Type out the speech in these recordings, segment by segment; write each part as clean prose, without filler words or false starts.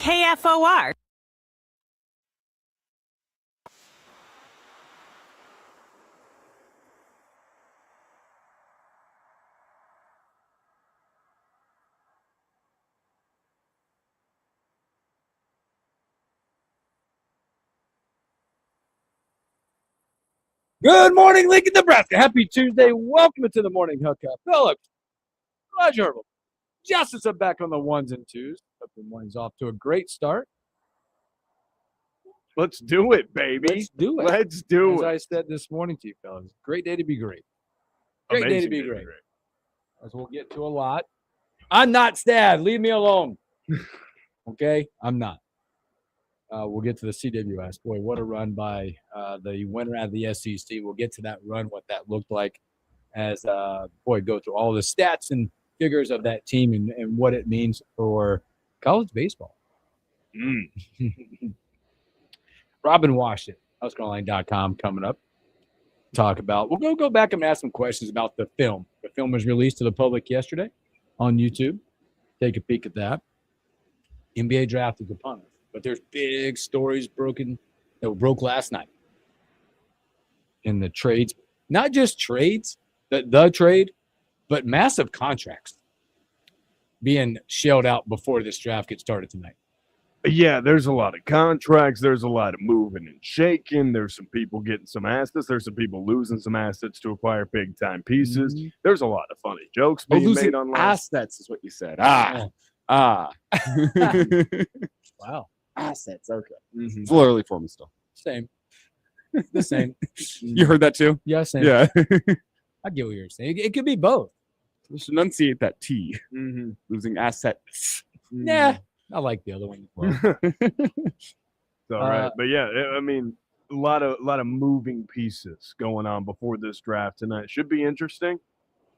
KFOR. Good morning, Lincoln, Nebraska. Happy Tuesday. Welcome to the morning hookup. Phillips, pleasurable. Justice are back on the ones and twos. Hope the morning's off to a great start. Let's do it, baby. Let's do it. Let's do As it. I said this morning to you, fellas, great day to be great. Great Amazing day to be great. As we'll get to a lot. I'm not sad. Leave me alone. Okay? I'm not. We'll get to the CWS. Boy, what a run by the winner out of the SEC. We'll get to that run, what that looked like as, go through all the stats and figures of that team and what it means for college baseball. Robin Washington, HuskerOnline.com coming up. Talk about, we'll go back and ask some questions about the film. The film was released to the public yesterday on YouTube. Take a peek at that. NBA draft is upon us. But there's big stories that broke last night in the trades. Not just trades, the trade, but massive contracts being shelled out before this draft gets started tonight. Yeah, there's a lot of contracts. There's a lot of moving and shaking. There's some people getting some assets. There's some people losing some assets to acquire big-time pieces. Mm-hmm. There's a lot of funny jokes being made online. Assets is what you said. Wow. Assets. Okay. Mm-hmm. It's a little early for me still. Same. The same. You heard that too? Yeah, same. Yeah. I get what you're saying. It could be both. Let's enunciate that T. Mm-hmm. Losing assets. Yeah. I like the other one as well. It's all right. But yeah, I mean, a lot of moving pieces going on before this draft tonight. Should be interesting.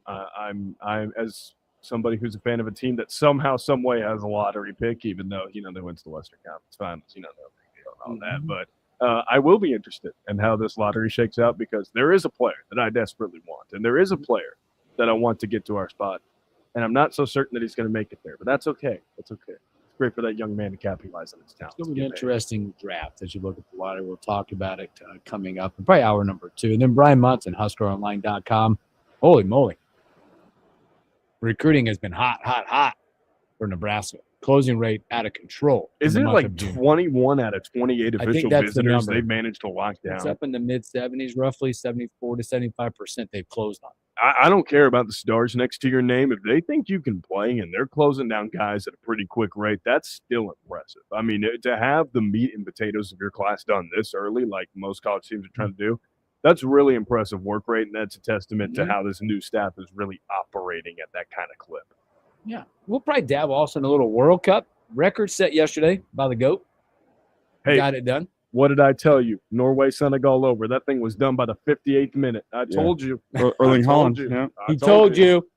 I'm as somebody who's a fan of a team that somehow, some way has a lottery pick, even though they went to the Western Conference Finals. No big deal and all that. But I will be interested in how this lottery shakes out because there is a player that I desperately want, and there is a player that I want to get to our spot, and I'm not so certain that he's going to make it there. But that's okay. That's okay. It's great for that young man to capitalize on his talent. It's going to be an interesting draft as you look at the lottery. We'll talk about it coming up in probably hour number 2. And then Brian Munson, HuskerOnline.com. Holy moly. Recruiting has been hot for Nebraska. Closing rate out of control. Isn't it like 21 out of 28 official visitors they've managed to lock down? It's up in the mid-70s, roughly 74 to 75% they've closed on. I don't care about the stars next to your name. If they think you can play and they're closing down guys at a pretty quick rate, that's still impressive. I mean, to have the meat and potatoes of your class done this early, like most college teams are trying to do, that's really impressive work rate, and that's a testament to how this new staff is really operating at that kind of clip. Yeah. We'll probably dabble also in a little World Cup. Record set yesterday by the GOAT. Hey, got it done. What did I tell you? Norway, Senegal over. That thing was done by the 58th minute. I told you. Erling Haaland. You. He told you.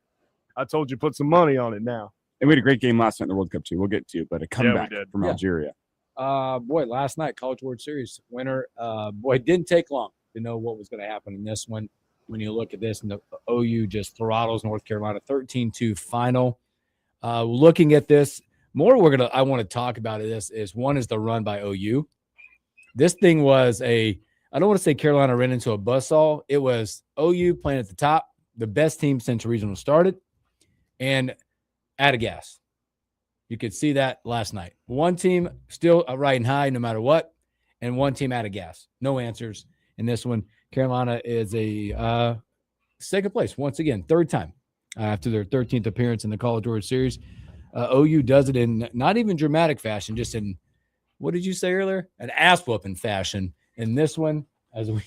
I told you put some money on it now. And we had a great game last night in the World Cup, too. We'll get to, but a comeback from Algeria. Last night, College World Series winner. It didn't take long to know what was going to happen in this one. When you look at this, and the OU just throttles North Carolina 13-2 final. Looking at this, I want to talk about this is one is the run by OU. This thing was I don't want to say Carolina ran into a buzzsaw. It was OU playing at the top, the best team since regional started, and out of gas. You could see that last night. One team still riding high no matter what, and one team out of gas. No answers in this one. Carolina is a second place once again, third time after their 13th appearance in the College World Series. OU does it in not even dramatic fashion, just in, what did you say earlier? An ass-whooping fashion in this one as we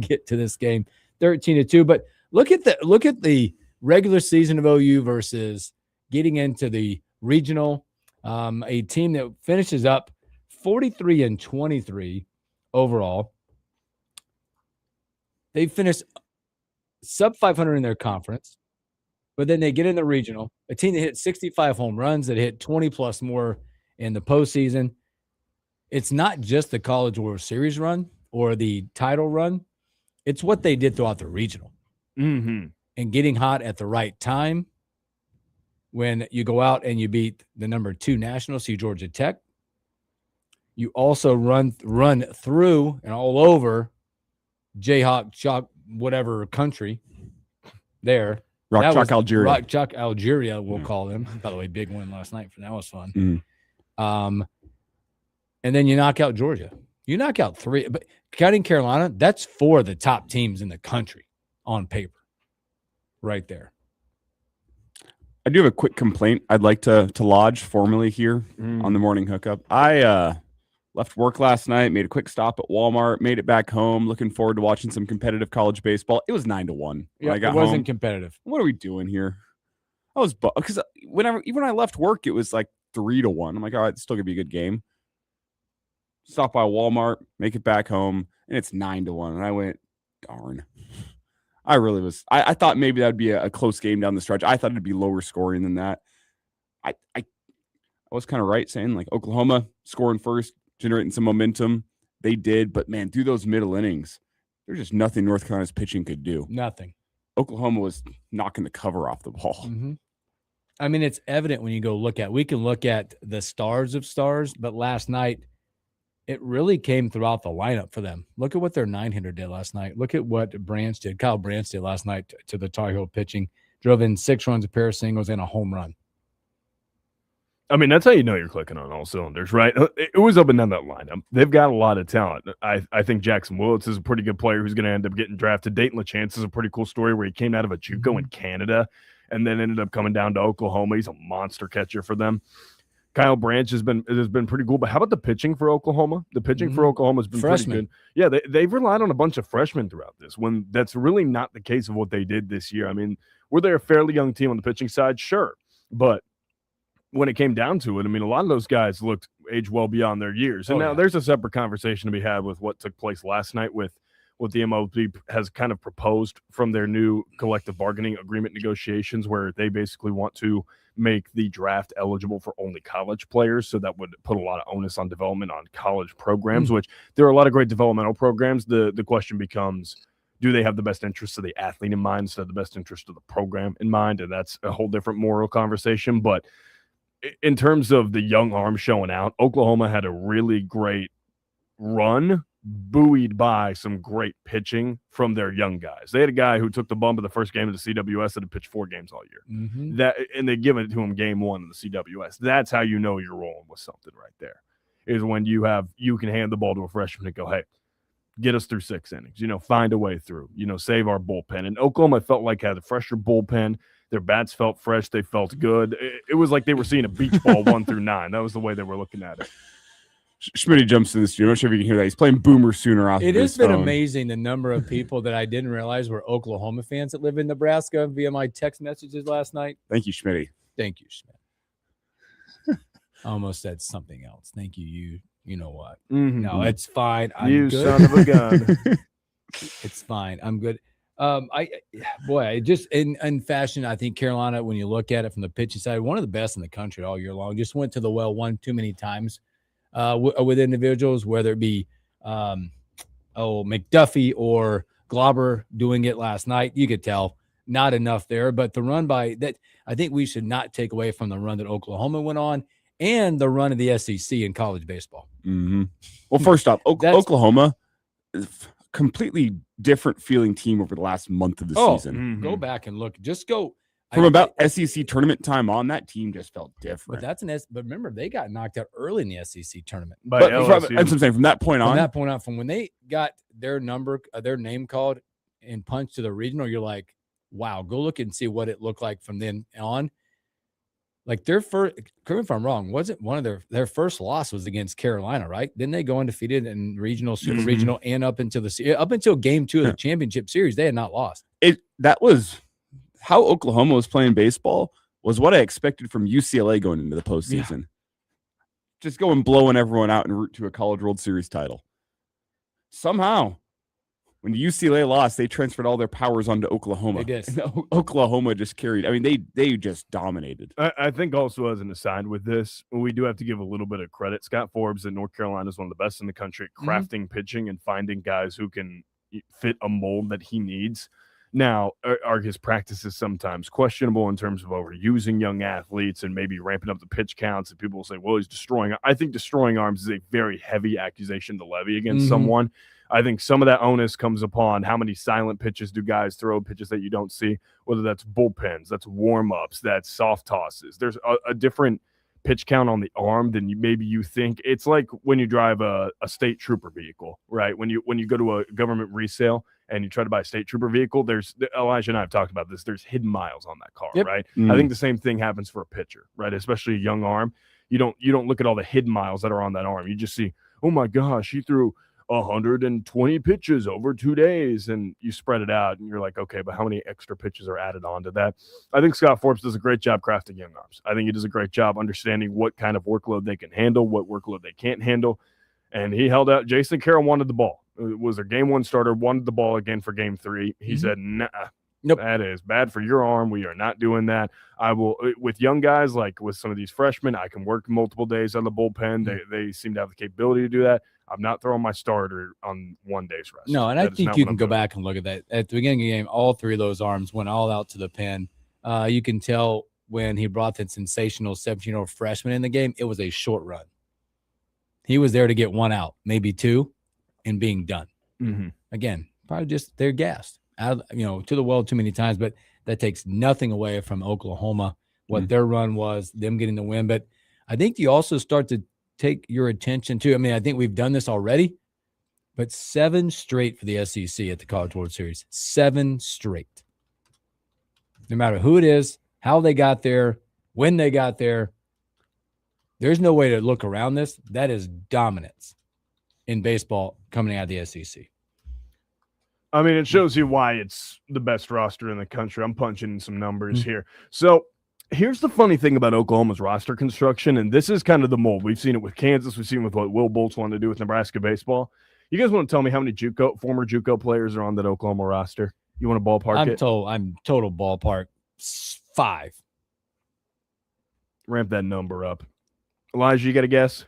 get to this game, 13-2. But look at the regular season of OU versus getting into the regional, a team that finishes up 43-23 overall. They finished sub 500 in their conference, but then they get in the regional, a team that hit 65 home runs, that hit 20-plus more in the postseason. It's not just the College World Series run or the title run. It's what they did throughout the regional. Mm-hmm. And getting hot at the right time when you go out and you beat the number 2 national, see Georgia Tech, You also run through and all over Jayhawk, Chalk, whatever country there. Rock Chalk, Algeria. Rock Chalk, Algeria, we'll call them. By the way, big win last night. That was fun. Mm-hmm. And then you knock out Georgia. You knock out 3, but counting Carolina, that's 4 of the top teams in the country on paper, right there. I do have a quick complaint I'd like to lodge formally here on the morning hookup. I left work last night, made a quick stop at Walmart, made it back home, looking forward to watching some competitive college baseball. It was 9-1. Yeah, I got it wasn't home. competitive. What are we doing here? I was because even when I left work, it was like 3-1. I'm like, all right, it's still gonna be a good game. Stop by Walmart, make it back home, and it's 9-1. And I went, darn. I really was. I thought maybe that would be a close game down the stretch. I thought it'd be lower scoring than that. I was kind of right saying like Oklahoma scoring first, generating some momentum. They did, but man, through those middle innings, there's just nothing North Carolina's pitching could do. Nothing. Oklahoma was knocking the cover off the ball. Mm-hmm. I mean, it's evident when you go look at. We can look at the stars of stars, but last night it really came throughout the lineup for them. Look at what their 9-hitter did last night. Look at what Branch did. Kyle Branch did last night to the Tar Heel pitching. Drove in 6 runs, a pair of singles, and a home run. I mean, that's how you know you're clicking on all cylinders, right? It was up and down that lineup. They've got a lot of talent. I think Jackson Willits is a pretty good player who's going to end up getting drafted. Dayton LaChance is a pretty cool story where he came out of a JUCO in Canada and then ended up coming down to Oklahoma. He's a monster catcher for them. Kyle Branch has been pretty cool. But how about the pitching for Oklahoma? The pitching for Oklahoma has been pretty good. Yeah, they've relied on a bunch of freshmen throughout this, when that's really not the case of what they did this year. I mean, were they a fairly young team on the pitching side? Sure. But when it came down to it, I mean, a lot of those guys looked aged well beyond their years. And now there's a separate conversation to be had with what took place last night with what the MLB has kind of proposed from their new collective bargaining agreement negotiations, where they basically want to make the draft eligible for only college players. So that would put a lot of onus on development on college programs, which there are a lot of great developmental programs. The question becomes, do they have the best interest of the athlete in mind instead of the best interest of the program in mind? And that's a whole different moral conversation. But in terms of the young arms showing out, Oklahoma had a really great run, buoyed by some great pitching from their young guys. They had a guy who took the bump in the first game of the CWS that had pitched 4 games all year. And they give it to him game 1 in the CWS. That's how you know you're rolling with something right there, is when you can hand the ball to a freshman and go, hey, get us through 6 innings, find a way through, save our bullpen. And Oklahoma felt like had a fresher bullpen. Their bats felt fresh. They felt good. It was like they were seeing a beach ball 1 through 9. That was the way they were looking at it. Schmitty jumps in the studio. I'm not sure if you can hear that. He's playing Boomer Sooner off It of has his been phone. amazing, the number of people that I didn't realize were Oklahoma fans that live in Nebraska via my text messages last night. Thank you, Schmitty. Thank you, Schmidt. I almost said something else. Thank you. You know what? No, it's fine. I'm good. Son of a gun. It's fine. I'm good. Just in fashion, I think Carolina, when you look at it from the pitching side, one of the best in the country all year long. Just went to the well one too many times with individuals, whether it be McDuffie or Glauber doing it last night. You could tell not enough there, but the run by that, I think we should not take away from the run that Oklahoma went on and the run of the SEC in college baseball. Well, first off, Oklahoma is completely different feeling team over the last month of the season. Go back and look. Just go from SEC tournament time on. That team just felt different. But remember, they got knocked out early in the SEC tournament. That's what I'm saying. From that point on, from when they got their name called and punched to the regional, you're like, wow. Go look and see what it looked like from then on. Like their first, correct me if I'm wrong, wasn't one of their first loss was against Carolina, right? Didn't they go undefeated in regional, super regional, and up until game 2 of the championship series, they had not lost. That was how Oklahoma was playing baseball, was what I expected from UCLA going into the postseason. Just go and blowing everyone out en route to a College World Series title. Somehow, when UCLA lost, they transferred all their powers onto Oklahoma. They did. And Oklahoma just carried. I mean, they just dominated. I think also as an aside with this, we do have to give a little bit of credit. Scott Forbes in North Carolina is one of the best in the country at crafting pitching and finding guys who can fit a mold that he needs. Now, are his practices sometimes questionable in terms of overusing young athletes and maybe ramping up the pitch counts? And people will say, well, he's destroying. I think destroying arms is a very heavy accusation to levy against someone. I think some of that onus comes upon how many silent pitches do guys throw, pitches that you don't see, whether that's bullpens, that's warm-ups, that's soft tosses. There's a different pitch count on the arm than maybe you think. It's like when you drive a state trooper vehicle, right? When you go to a government resale and you try to buy a state trooper vehicle, there's Elijah and I have talked about this. There's hidden miles on that car, right? I think the same thing happens for a pitcher, right? Especially a young arm. You don't look at all the hidden miles that are on that arm. You just see, oh my gosh, he threw 120 pitches over 2 days, and you spread it out and you're like, okay, but how many extra pitches are added on to that? I think Scott Forbes does a great job crafting young arms. I think he does a great job understanding what kind of workload they can handle, what workload they can't handle, and he held out. Jason Carroll wanted the ball. It was their game one starter, wanted the ball again for game 3. He said, nah, nope, that is bad for your arm. We are not doing that. I will, with young guys, like with some of these freshmen, I can work multiple days on the bullpen. They seem to have the capability to do that. I'm not throwing my starter on 1 day's rest. No, and I think you can go back and look at that. At the beginning of the game, all 3 of those arms went all out to the pen. You can tell when he brought that sensational 17-year-old freshman in the game, it was a short run. He was there to get 1 out, maybe 2, and being done. Again, probably just they're gassed out, to the well too many times, but that takes nothing away from Oklahoma, what their run was, them getting the win. But I think you also start to take your attention to, I think we've done this already, but 7 straight for the SEC at the College World Series. 7 straight. No matter who it is, how they got there, when they got there, there's no way to look around this. That is dominance in baseball coming out of the SEC. It shows you why it's the best roster in the country. I'm punching in some numbers here. So here's the funny thing about Oklahoma's roster construction, and this is kind of the mold. We've seen it with Kansas. We've seen it with what Will Bolts wanted to do with Nebraska baseball. You guys want to tell me how many former JUCO players are on that Oklahoma roster? You want to ballpark it? I'm total ballpark 5. Ramp that number up. Elijah, you got a guess?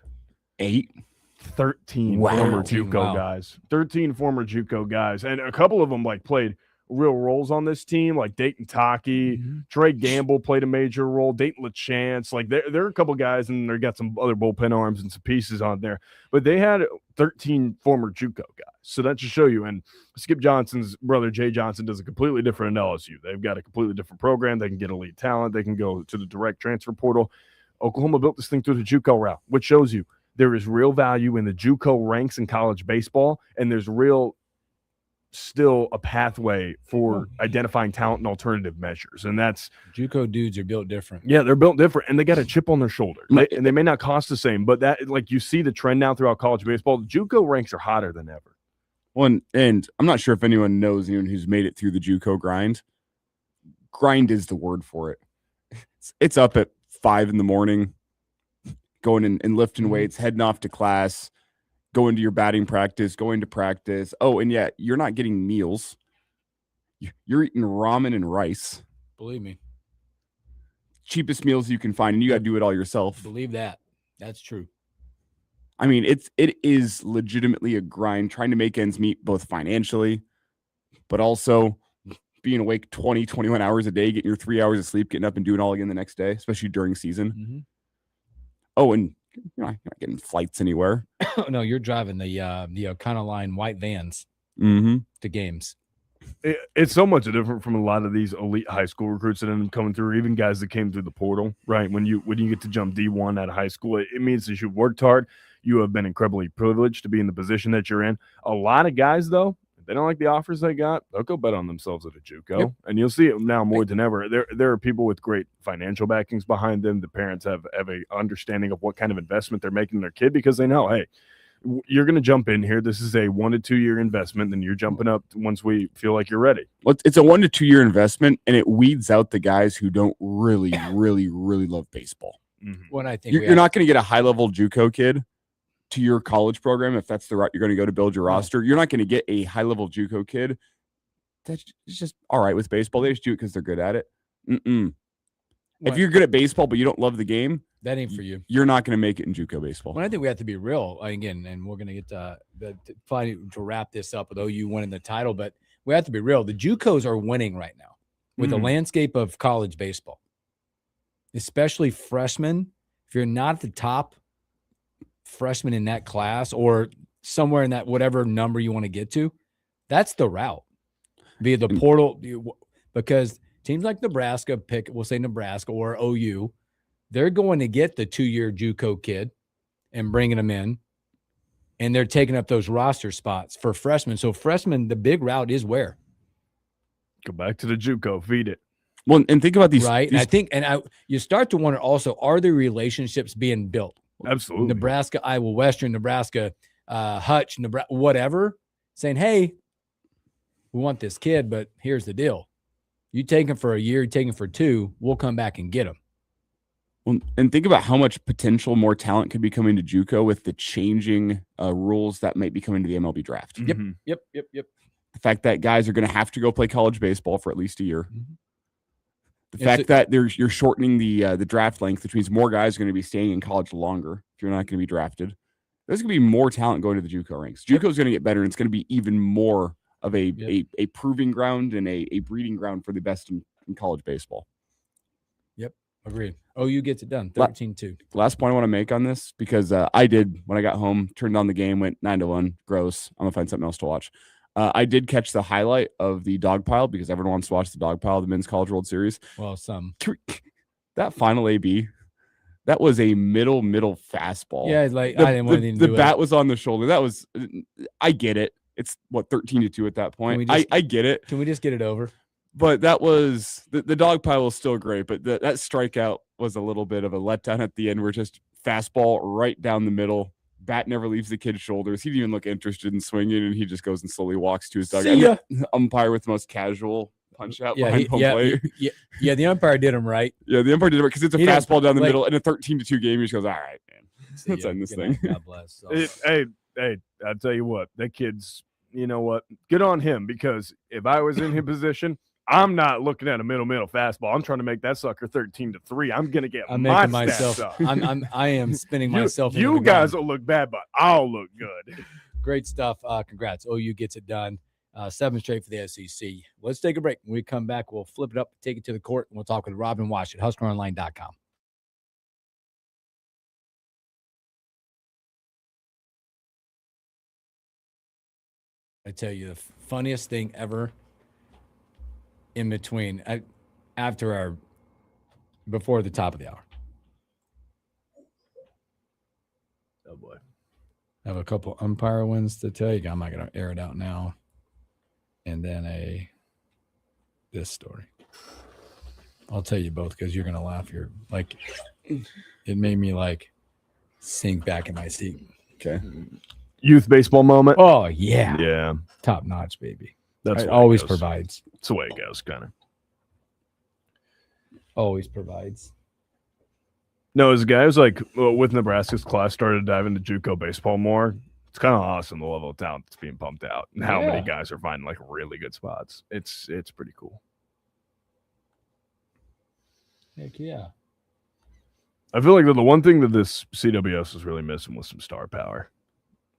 8. 13 former JUCO guys. 13 former JUCO guys. And a couple of them played real roles on this team, like Dayton Taki, Trey Gamble played a major role, Dayton LaChance. There are a couple guys, and they got some other bullpen arms and some pieces on there. But they had 13 former JUCO guys. So that should show you. And Skip Johnson's brother, Jay Johnson, does a completely different at LSU. They've got a completely different program. They can get elite talent. They can go to the direct transfer portal. Oklahoma built this thing through the JUCO route, which shows you there is real value in the JUCO ranks in college baseball, and there's still a pathway for identifying talent and alternative measures. And that's JUCO dudes are built different. Yeah, they're built different, and they got a chip on their shoulder. And they may not cost the same, but that you see the trend now throughout college baseball. The JUCO ranks are hotter than ever. Well, and I'm not sure if anyone knows anyone who's made it through the JUCO grind. Grind is the word for it. It's up at 5 a.m, going and lifting weights, heading off to class, going to your batting practice, going to practice. Oh, and yeah, you're not getting meals. You're eating ramen and rice. Believe me. Cheapest meals you can find, and you got to do it all yourself. Believe that. That's true. It is legitimately a grind trying to make ends meet, both financially, but also being awake 20, 21 hours a day, getting your 3 hours of sleep, getting up and doing it all again the next day, especially during season. Oh, and you're not getting flights anywhere. No, you're driving the Econoline white vans to games. It's so much different from a lot of these elite high school recruits that end up coming through, or even guys that came through the portal, right? When you get to jump D1 out of high school, it means that you've worked hard. You have been incredibly privileged to be in the position that you're in. A lot of guys, though, if they don't like the offers they got, they'll go bet on themselves at a JUCO. And you'll see it now more than ever. There are people with great financial backings behind them. The parents have a understanding of what kind of investment they're making in their kid, because they know, hey, you're going to jump in here. This is a 1 to 2 year investment. Then you're jumping up once we feel like you're ready. Well, it's a 1 to 2 year investment, and it weeds out the guys who don't really, really, really love baseball. What I think you're not going to get a high level JUCO kid to your college program if that's the route you're going to go to build your roster. You're not going to get a high level JUCO kid that's just all right with baseball. They just do it because they're good at it. If you're good at baseball but you don't love the game, that ain't for you. You're not going to make it in JUCO baseball. Well, I think we have to be real again, and we're going to get to wrap this up with OU winning the title. But we have to be real. The JUCOs are winning right now with the landscape of college baseball, especially freshmen. If you're not the top freshman in that class or somewhere in that whatever number you want to get to, that's the route via the portal. Because teams like Nebraska, we'll say Nebraska or OU, they're going to get the 2-year JUCO kid and bringing them in, and they're taking up those roster spots for freshmen. So freshmen, the big route is where? Go back to the JUCO, feed it. Well, and think about these. Right. And I think, you start to wonder also, are the relationships being built? Absolutely. Nebraska, Iowa Western, Nebraska, Hutch, Nebraska, whatever, saying, hey, we want this kid, but here's the deal. You take him for a year, you take him for 2, we'll come back and get him. Well, and think about how much potential more talent could be coming to JUCO with the changing rules that might be coming to the MLB draft. Yep. The fact that guys are going to have to go play college baseball for at least a year. Mm-hmm. The fact that you're shortening the draft length, which means more guys are going to be staying in college longer if you're not going to be drafted. There's going to be more talent going to the JUCO ranks. JUCO is going to get better, and it's going to be even more of a proving ground and a breeding ground for the best in college baseball. Yep, agreed. OU gets it done, 13-2. Last point I want to make on this, because I did, when I got home, turned on the game, went 9-1, gross. I'm going to find something else to watch. I did catch the highlight of the dog pile because everyone wants to watch the dog pile of the Men's College World Series. Well, That final AB, that was a middle fastball. Yeah, like I didn't want anything to do the bat was on the shoulder. That was, I get it. It's 13-2 at that point. I get it. Can we just get it over? But that was the dog pile was still great, but that strikeout was a little bit of a letdown at the end. Where just fastball right down the middle. Bat never leaves the kid's shoulders. He didn't even look interested in swinging, and he just goes and slowly walks to his dugout. Umpire with the most casual punch out behind home plate. Yeah, the umpire did him right. Yeah, the umpire did it right because it's a fastball down the middle in a 13-2 game. He just goes, all right, man, let's end this thing. God bless. Hey, I'll tell you what, that kid's, you know what, good on him, because if I was in his position, I'm not looking at a middle fastball. I'm trying to make that sucker 13-3. I'm gonna get my myself. I am spinning myself. You guys will look bad, but I'll look good. Great stuff. Congrats. OU gets it done. 7 straight for the SEC. Let's take a break. When we come back, we'll flip it up, take it to the court, and we'll talk with Robin Wash at HuskerOnline.com. I tell you, the funniest thing ever in between, before the top of the hour. Oh boy. I have a couple umpire wins to tell you. I'm not going to air it out now. And then this story. I'll tell you both because you're going to laugh. It made me sink back in my seat. Okay. Youth baseball moment. Oh, yeah. Yeah. Top notch, baby. That's it always provides. That's the way it goes, kind of. Always provides. No, as guys with Nebraska's class started diving into JUCO baseball more, it's kind of awesome the level of talent that's being pumped out and how many guys are finding really good spots. It's pretty cool. Heck yeah. I feel like the one thing that this CWS was really missing was some star power.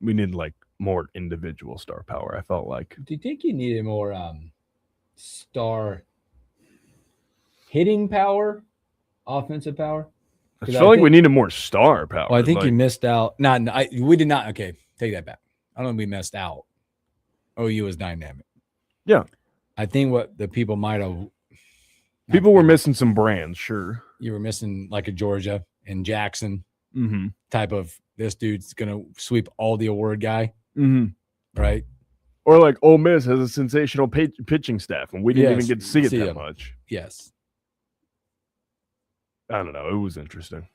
We need more individual star power. I felt like. Do you think you needed more star hitting power, offensive power? I feel like we needed more star power. Well, I think you missed out. We did not. Okay, take that back. I don't think we missed out. OU was dynamic. Yeah. I think what the people might have. People were missing some brands, sure. You were missing a Georgia and Jackson type of, this dude's going to sweep all the award guy. Mm-hmm. Right? Or Ole Miss has a sensational pitching staff, and we didn't even get to see it that much. Yes. I don't know. It was interesting.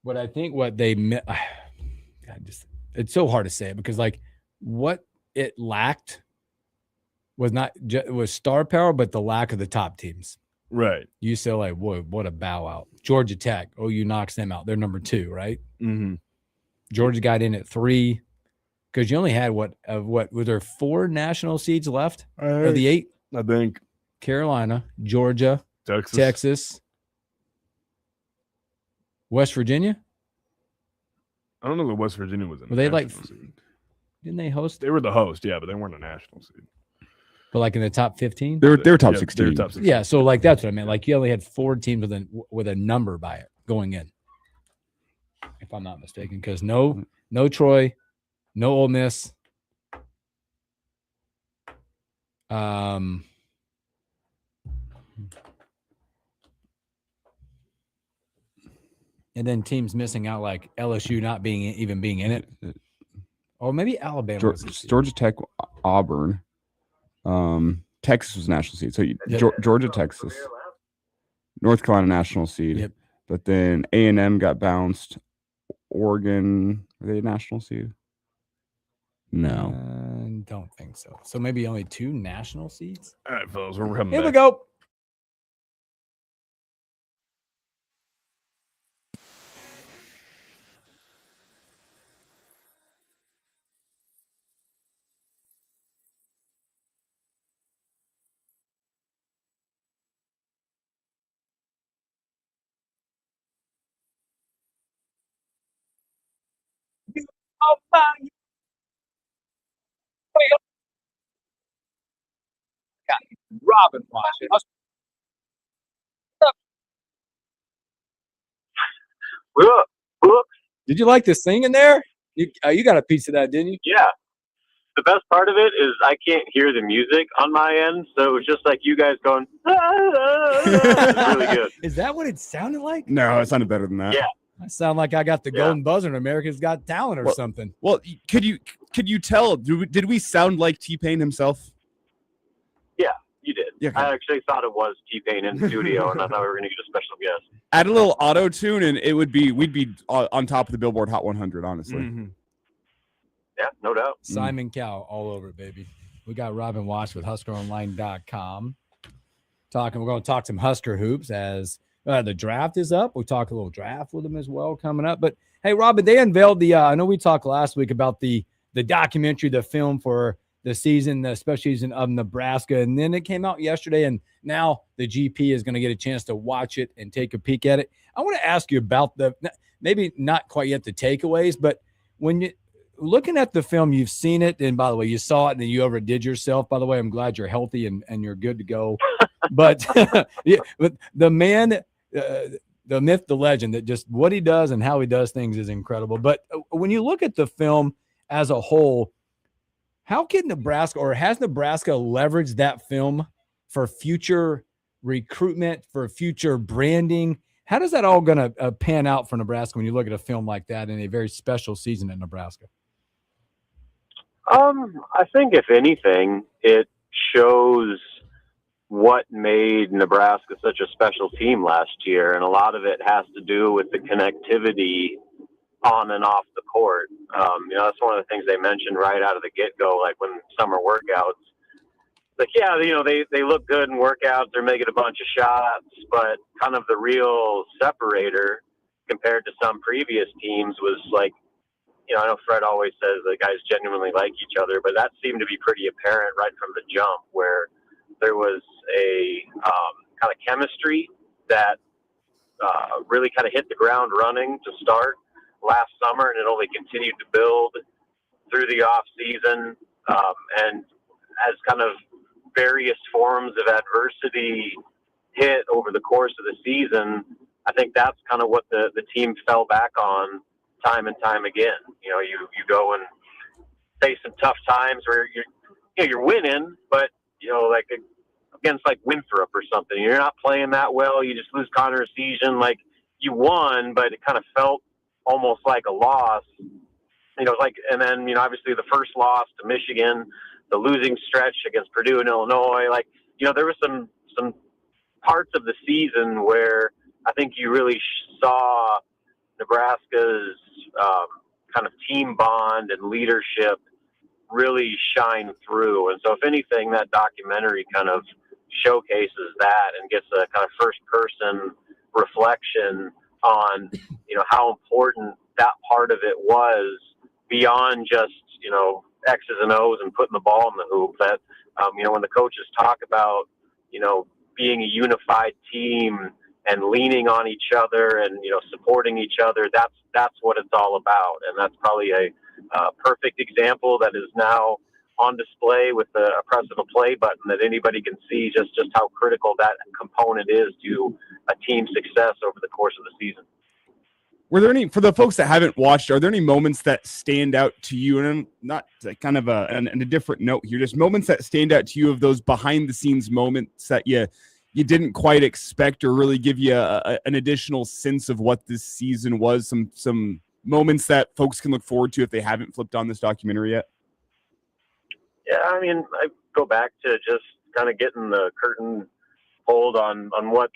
But I think what they it's so hard to say because what it lacked was star power, but the lack of the top teams. Right. You say boy, what a bow out. Georgia Tech. OU knocks them out. They're number 2, right? Mm-hmm. Georgia got in at 3 because you only had what were there 4 national seeds left of the 8? I think Carolina, Georgia, Texas, West Virginia. I don't know that West Virginia was in. Were they Didn't they host? They were the host, yeah, but they weren't a national seed. But like in the top 15? They're top Yeah, 16. they're top 16. Yeah, so like that's what I meant. Like you only had 4 teams with a number by it going in, if I'm not mistaken. Because no Troy, no Ole Miss. And then teams missing out, like LSU not being in it, or maybe Alabama. Georgia Tech, Auburn, Texas was national seed. So Georgia, Texas, North Carolina national seed. Yep. But then A&M got bounced. Oregon, are they a national seed? No, don't think so. So maybe only 2 national seeds. All right, fellas, we're coming Here back. we go. Robin watching. Did you like the singing there? You got a piece of that, didn't you? Yeah. The best part of it is I can't hear the music on my end, so it was just like you guys going. It's really good. Is that what it sounded like? no, it sounded better than that. Yeah. I sound like I got the golden buzzer in America's Got Talent or something. Well, could you tell? Did we sound like T-Pain himself? Yeah, you did. Yeah, okay. I actually thought it was T-Pain in the studio, and I thought we were going to get a special guest. Add a little auto tune, and we'd be on top of the Billboard Hot 100. Honestly. Mm-hmm. Yeah, no doubt. Simon Cowell all over it, baby. We got Robin Watch with HuskerOnline.com. We're going to talk some Husker hoops as the draft is up. We'll talk a little draft with them as well coming up. But hey, Robin, they unveiled I know we talked last week about the documentary, the film for the season, the special season of Nebraska. And then it came out yesterday, and now the GP is going to get a chance to watch it and take a peek at it. I want to ask you about maybe not quite yet the takeaways, but when you looking at the film, you've seen it, and by the way, you saw it and then you overdid yourself. By the way, I'm glad you're healthy and you're good to go. But yeah, but the man, the myth, the legend, that just what he does and how he does things is incredible. But when you look at the film as a whole, how can Nebraska, or has Nebraska leveraged that film for future recruitment, for future branding? How does that all going to pan out for Nebraska when you look at a film like that in a very special season in Nebraska? I think if anything, it shows what made Nebraska such a special team last year, and a lot of it has to do with the connectivity on and off the court. That's one of the things they mentioned right out of the get-go, like when summer workouts. Like, yeah, they look good in workouts, they're making a bunch of shots, but kind of the real separator compared to some previous teams was like, I know Fred always says the guys genuinely like each other, but that seemed to be pretty apparent right from the jump, where there was a kind of chemistry that really kind of hit the ground running to start last summer, and it only continued to build through the off season, and as kind of various forms of adversity hit over the course of the season, I think that's kind of what the team fell back on time and time again. You go and face some tough times where you're winning, but like against like Winthrop or something, you're not playing that well. You just lose Connor Season. Like you won, but it kind of felt almost like a loss. And then obviously the first loss to Michigan, the losing stretch against Purdue and Illinois. Like there was some parts of the season where I think you really saw Nebraska's kind of team bond and leadership really shine through. And so if anything, that documentary kind of showcases that and gets a kind of first person reflection on, how important that part of it was beyond just, X's and O's and putting the ball in the hoop. That, when the coaches talk about, being a unified team and leaning on each other and, supporting each other. That's what it's all about. And that's probably a perfect example that is now on display with a press of a play button that anybody can see just how critical that component is to a team's success over the course of the season. Were there any, for the folks that haven't watched, are there any moments that stand out to you? And not kind of a different note here, just moments that stand out to you of those behind the scenes moments that you didn't quite expect or really give you an additional sense of what this season was? Some moments that folks can look forward to if they haven't flipped on this documentary yet? Yeah, I mean, I go back to just kind of getting the curtain pulled on what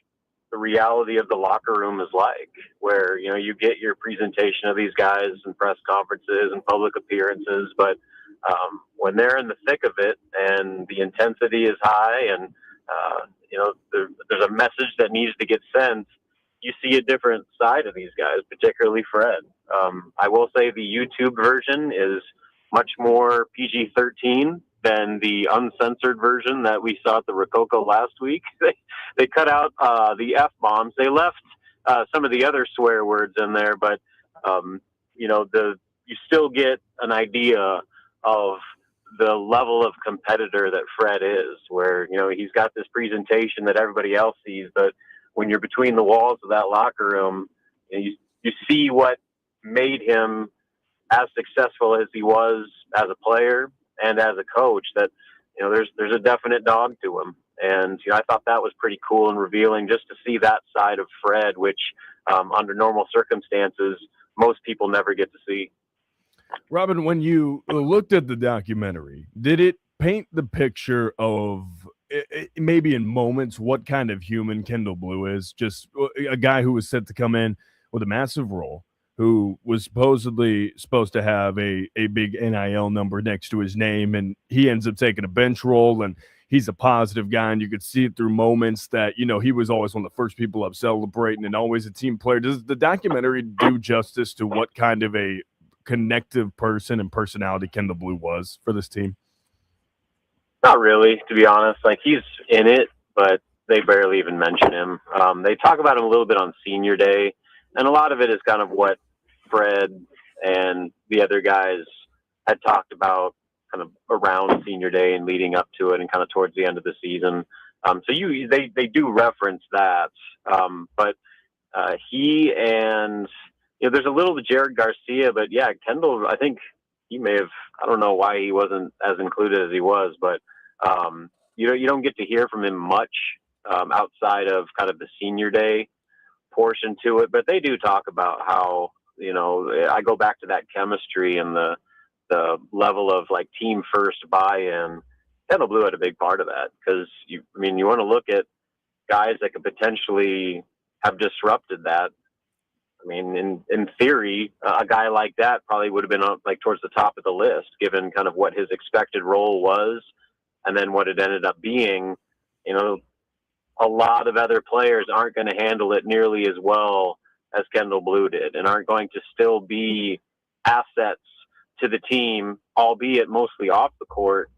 the reality of the locker room is like, where, you get your presentation of these guys in press conferences and public appearances, but when they're in the thick of it and the intensity is high and, there's a message that needs to get sent, you see a different side of these guys, particularly Fred. I will say the YouTube version is much more PG-13 than the uncensored version that we saw at the Rococo last week. They cut out the F-bombs. They left some of the other swear words in there, but you still get an idea of the level of competitor that Fred is, where, he's got this presentation that everybody else sees, but when you're between the walls of that locker room, you see what made him as successful as he was as a player and as a coach, that, there's a definite dog to him. And, I thought that was pretty cool and revealing just to see that side of Fred, which under normal circumstances, most people never get to see. Robin, when you looked at the documentary, did it paint the picture of maybe in moments what kind of human Kendall Blue is? Just a guy who was set to come in with a massive role, who was supposedly supposed to have a big NIL number next to his name, and he ends up taking a bench role, and he's a positive guy, and you could see it through moments that, he was always one of the first people up celebrating and always a team player. Does the documentary do justice to what kind of a connective person and personality Kendall Blue was for this team? Not really, to be honest. Like, he's in it, but they barely even mention him. They talk about him a little bit on senior day, and a lot of it is kind of what Fred and the other guys had talked about kind of around senior day and leading up to it and kind of towards the end of the season. They do reference that. But he and, there's a little to Jared Garcia, but yeah, Kendall, I think he may have, I don't know why he wasn't as included as he was, but you don't get to hear from him much outside of kind of the senior day portion to it. But they do talk about how, I go back to that chemistry and the level of like team first buy-in. Kendall Blue had a big part of that, because you want to look at guys that could potentially have disrupted that. I mean, in theory, a guy like that probably would have been like towards the top of the list, given kind of what his expected role was, and then what it ended up being. A lot of other players aren't going to handle it nearly as well as Kendall Blue did, and aren't going to still be assets to the team, albeit mostly off the court,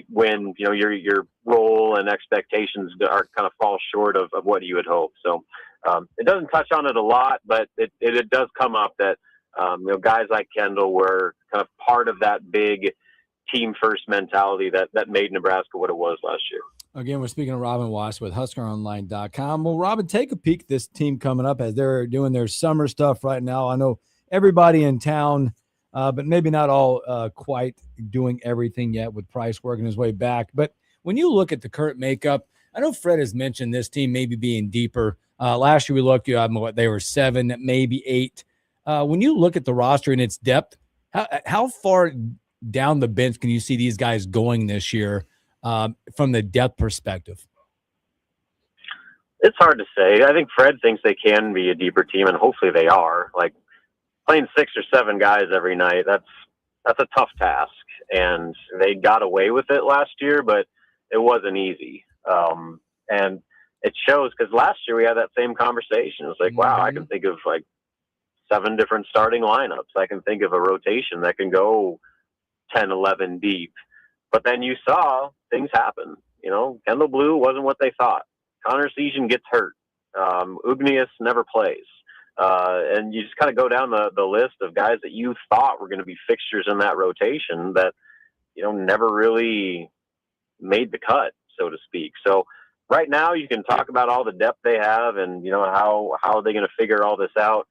when your role and expectations are kind of fall short of what you had hoped. So it doesn't touch on it a lot, but it does come up that guys like Kendall were kind of part of that big team first mentality that made Nebraska what it was last year. Again, we're speaking to Robin Wass with HuskerOnline.com. Well, Robin, take a peek at this team coming up as they're doing their summer stuff right now. I know everybody in town, but maybe not all quite doing everything yet, with Price working his way back. But when you look at the current makeup, I know Fred has mentioned this team maybe being deeper. Last year we looked, they were 7, maybe 8. When you look at the roster and its depth, how far down the bench can you see these guys going this year from the depth perspective? It's hard to say. I think Fred thinks they can be a deeper team, and hopefully they are. Like, playing 6 or 7 guys every night, that's a tough task, and they got away with it last year, but it wasn't easy. And it shows, because last year we had that same conversation. It was like, wow, I can think of like 7 different starting lineups. I can think of a rotation that can go 10, 11 deep. But then you saw things happen. Kendall Blue wasn't what they thought. Connor Season gets hurt. Ugnius never plays. And you just kind of go down the list of guys that you thought were going to be fixtures in that rotation that, never really made the cut, so to speak. So right now you can talk about all the depth they have and, how are they going to figure all this out?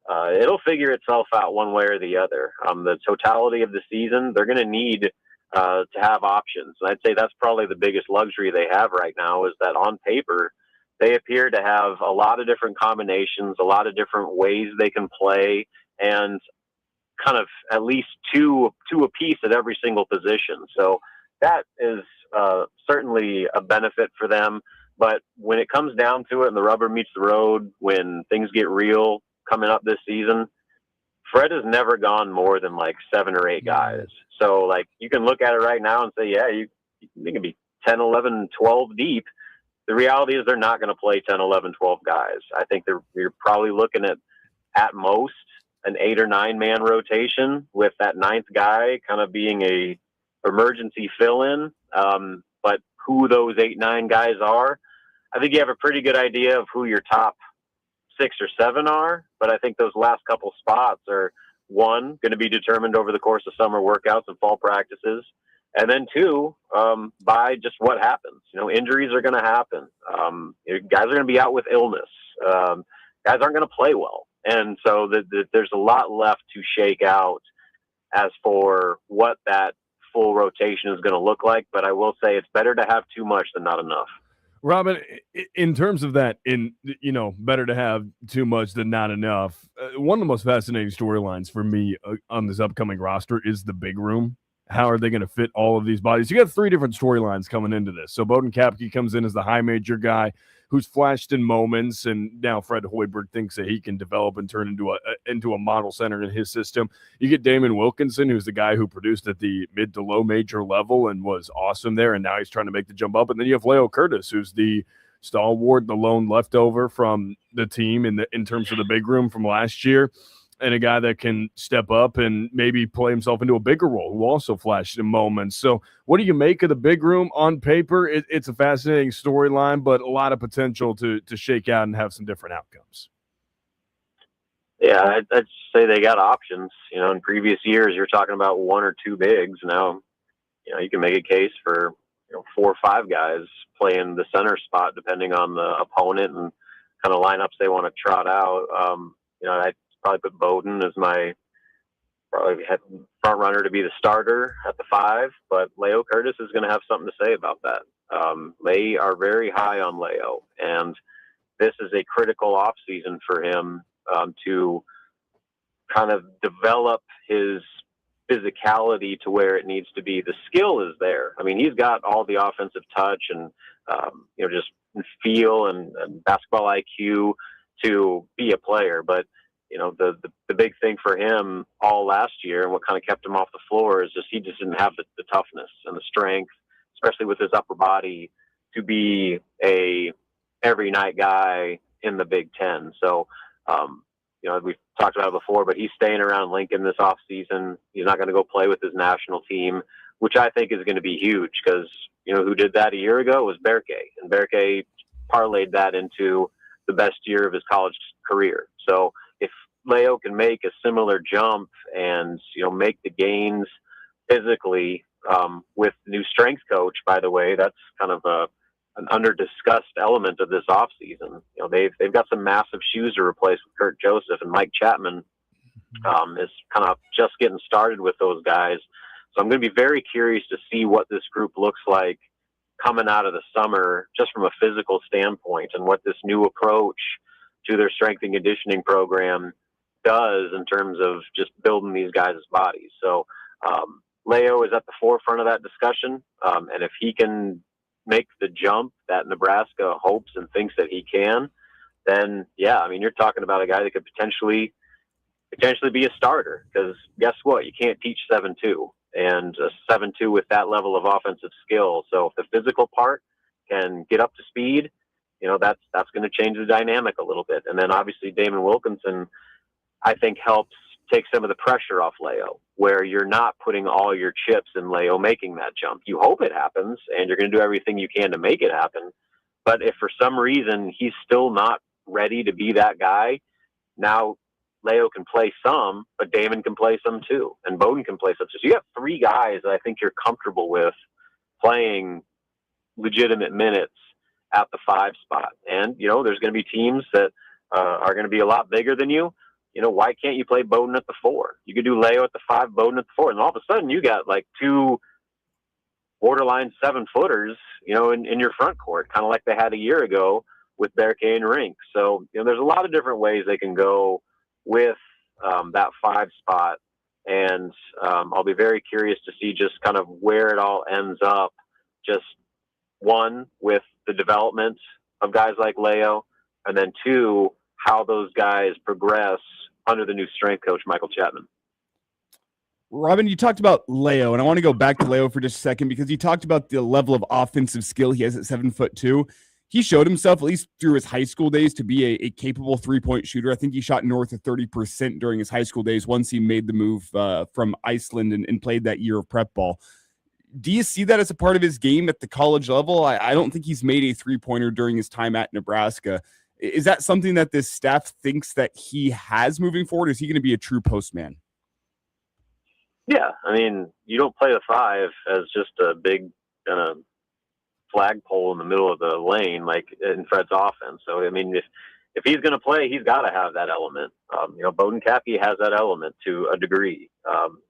It'll figure itself out one way or the other. The totality of the season, they're going to need to have options. And I'd say that's probably the biggest luxury they have right now is that on paper, they appear to have a lot of different combinations, a lot of different ways they can play, and kind of at least two apiece at every single position. So that is certainly a benefit for them. But when it comes down to it and the rubber meets the road, when things get real coming up this season, Fred has never gone more than like 7 or 8 guys. So like you can look at it right now and say, yeah, you can be 10, 11, 12 deep. The reality is they're not going to play 10, 11, 12 guys. I think you're probably looking at most an 8 or 9 man rotation with that 9th guy kind of being a emergency fill-in. But who those 8, 9 guys are, I think you have a pretty good idea of who your top 6 or 7 are. But I think those last couple spots are, 1, going to be determined over the course of summer workouts and fall practices. And then 2, by just what happens. Injuries are going to happen. Guys are going to be out with illness. Guys aren't going to play well. And so there's a lot left to shake out as for what that full rotation is going to look like. But I will say it's better to have too much than not enough. Robin, in terms of that, better to have too much than not enough, one of the most fascinating storylines for me on this upcoming roster is the big room. How are they going to fit all of these bodies? You got 3 different storylines coming into this. So Bowden Kapke comes in as the high major guy who's flashed in moments, and now Fred Hoiberg thinks that he can develop and turn into a model center in his system. You get Damon Wilkinson, who's the guy who produced at the mid to low major level and was awesome there, and now he's trying to make the jump up. And then you have Leo Curtis, who's the stalwart, the lone leftover from the team in terms of the big room from last year, and a guy that can step up and maybe play himself into a bigger role, who also flashed in moments. So what do you make of the big room on paper? It's a fascinating storyline, but a lot of potential to shake out and have some different outcomes. Yeah, I'd say they got options. In previous years, you're talking about 1 or 2 bigs. Now, you can make a case for 4 or 5 guys playing the center spot, depending on the opponent and kind of lineups they want to trot out. I probably put Bowden as my front runner to be the starter at the 5, but Leo Curtis is going to have something to say about that. They are very high on Leo, and this is a critical off season for him to kind of develop his physicality to where it needs to be. The skill is there. I mean, he's got all the offensive touch and just feel and basketball IQ to be a player, but the big thing for him all last year and what kind of kept him off the floor is he just didn't have the toughness and the strength, especially with his upper body, to be a every night guy in the Big Ten. So, we've talked about it before, but he's staying around Lincoln this off season. He's not going to go play with his national team, which I think is going to be huge because, who did that a year ago was Berke, and Berke parlayed that into the best year of his college career. So if Leo can make a similar jump and, make the gains physically with new strength coach, by the way, that's kind of an under-discussed element of this offseason. They've got some massive shoes to replace with Kurt Joseph, and Mike Chapman is kind of just getting started with those guys. So I'm going to be very curious to see what this group looks like coming out of the summer, just from a physical standpoint, and what this new approach to their strength and conditioning program does in terms of just building these guys' bodies. So Leo is at the forefront of that discussion. And if he can make the jump that Nebraska hopes and thinks that he can, then yeah, I mean, you're talking about a guy that could potentially be a starter, because guess what? You can't teach 7-2 and a 7-2 with that level of offensive skill. So if the physical part can get up to speed, that's going to change the dynamic a little bit. And then obviously Damon Wilkinson, I think, helps take some of the pressure off Leo, where you're not putting all your chips in Leo making that jump. You hope it happens, and you're going to do everything you can to make it happen. But if for some reason he's still not ready to be that guy. Now Leo can play some, but Damon can play some too, and Bowden can play some too. So you have 3 guys that I think you're comfortable with playing legitimate minutes at the 5 spot. And, there's going to be teams that are going to be a lot bigger than you. Why can't you play Bowden at the 4? You could do Leo at the 5, Bowden at the 4. And all of a sudden you got like 2 borderline 7-footers, in your front court, kind of like they had a year ago with Berkay and Rink. So, there's a lot of different ways they can go with that 5 spot. And I'll be very curious to see just kind of where it all ends up. Just 1, with the development of guys like Leo, and then 2, how those guys progress under the new strength coach, Michael Chapman. Robin, you talked about Leo, and I want to go back to Leo for just a second because you talked about the level of offensive skill he has at 7'2". He showed himself, at least through his high school days, to be a capable three-point shooter. I think he shot north of 30% during his high school days once he made the move from Iceland and played that year of prep ball. Do you see that as a part of his game at the college level? I don't think he's made a three-pointer during his time at Nebraska. Is that something that this staff thinks that he has moving forward? Is he going to be a true postman? Yeah, I mean, you don't play the 5 as just a big kind of flagpole in the middle of the lane like in Fred's offense. So, I mean, if he's going to play, he's got to have that element. Bowden Cappy has that element to a degree.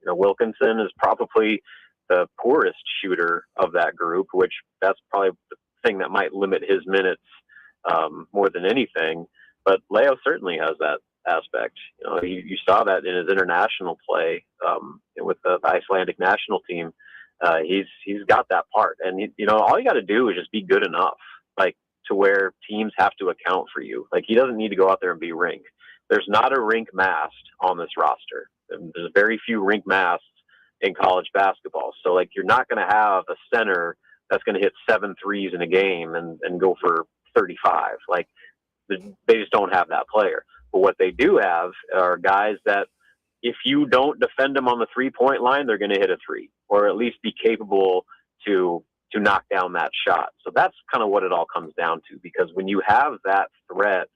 Wilkinson is probably the poorest shooter of that group, which that's probably the thing that might limit his minutes more than anything. But Leo certainly has that aspect. You saw that in his international play with the Icelandic national team. He's got that part, and all you got to do is just be good enough, like to where teams have to account for you. Like he doesn't need to go out there and be Rink. There's not a Rink mast on this roster. There's very few Rink masts in college basketball. So like you're not going to have a center that's going to hit 7 threes in a game and go for 35. Like they just don't have that player. But what they do have are guys that if you don't defend them on the 3-point line, they're going to hit a 3 or at least be capable to knock down that shot. So that's kind of what it all comes down to, because when you have that threat,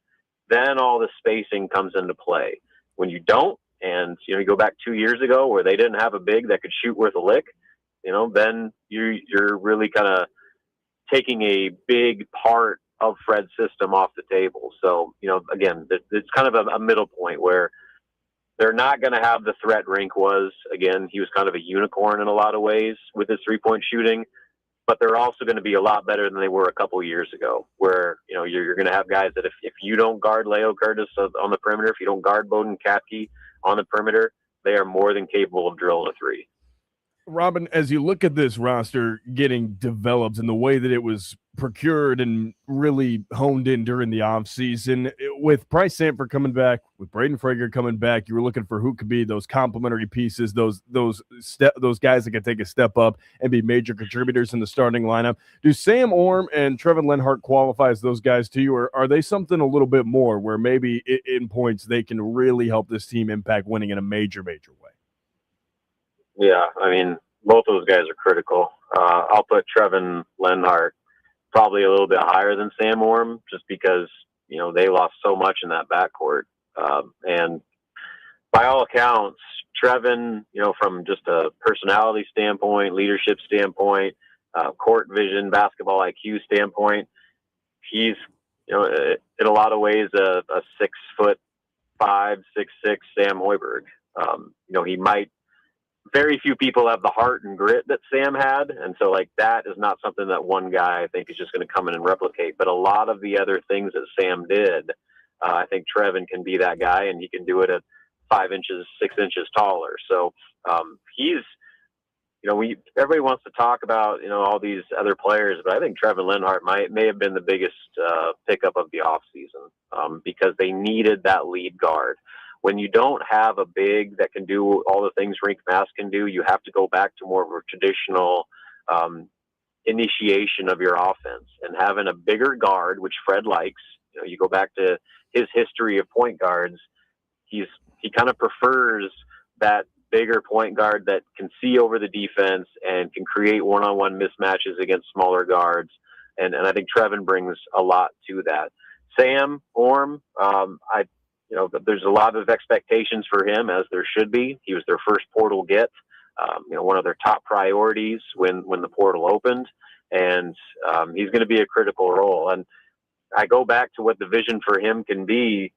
then all the spacing comes into play. When you don't, and you go back 2 years ago where they didn't have a big that could shoot worth a lick, then you're really kind of taking a big part of Fred's system off the table. So, again, it's kind of a middle point where they're not going to have the threat Rink was. Again, he was kind of a unicorn in a lot of ways with his 3-point shooting, but they're also going to be a lot better than they were a couple of years ago, where, you're going to have guys that if you don't guard Leo Curtis on the perimeter, if you don't guard Bowden Katke on the perimeter, they are more than capable of drilling a 3. Robin, as you look at this roster getting developed and the way that it was procured and really honed in during the offseason, with Bryce Sanford coming back, with Braden Frager coming back, you were looking for who could be those complementary pieces, those guys that could take a step up and be major contributors in the starting lineup. Do Sam Orm and Trevin Lenhart qualify as those guys to you, or are they something a little bit more where maybe in points they can really help this team impact winning in a major way? Yeah, I mean, both those guys are critical. I'll put Trevin Lenhart probably a little bit higher than Sam Orm just because, they lost so much in that backcourt. And by all accounts, Trevin, from just a personality standpoint, leadership standpoint, court vision, basketball IQ standpoint, he's, in a lot of ways, a 6'5", 6'6" Sam Hoiberg. He might. Very few people have the heart and grit that Sam had. And so that is not something that one guy I think is just going to come in and replicate. But a lot of the other things that Sam did, I think Trevin can be that guy, and he can do it at 5 inches, 6 inches taller. So he's, everybody wants to talk about, all these other players, but I think Trevin Lenhart may have been the biggest pickup of the offseason because they needed that lead guard. When you don't have a big that can do all the things Rink Mass can do, you have to go back to more of a traditional initiation of your offense. And having a bigger guard, which Fred likes, you go back to his history of point guards, he kind of prefers that bigger point guard that can see over the defense and can create one-on-one mismatches against smaller guards. And I think Trevin brings a lot to that. Sam Orm, there's a lot of expectations for him, as there should be. He was their first portal get, one of their top priorities when the portal opened, and he's going to be a critical role. And I go back to what the vision for him can be.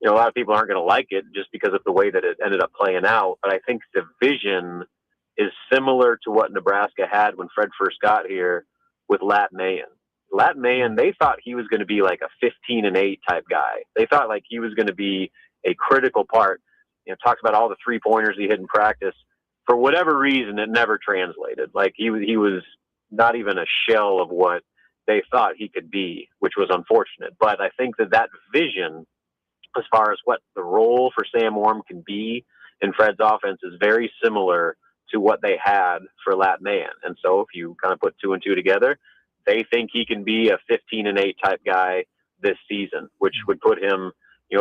A lot of people aren't going to like it just because of the way that it ended up playing out. But I think the vision is similar to what Nebraska had when Fred first got here with Lat Mayen. Lat Mayen, they thought he was going to be like a 15-8 type guy. They thought like he was going to be a critical part. Talks about all the 3-pointers he hit in practice. For whatever reason, it never translated. Like he was not even a shell of what they thought he could be, which was unfortunate. But I think that vision, as far as what the role for Sam Orm can be in Fred's offense, is very similar to what they had for Lat Mayen. And so if you kind of put 2 and 2 together, they think he can be a 15-8 type guy this season, which would put him,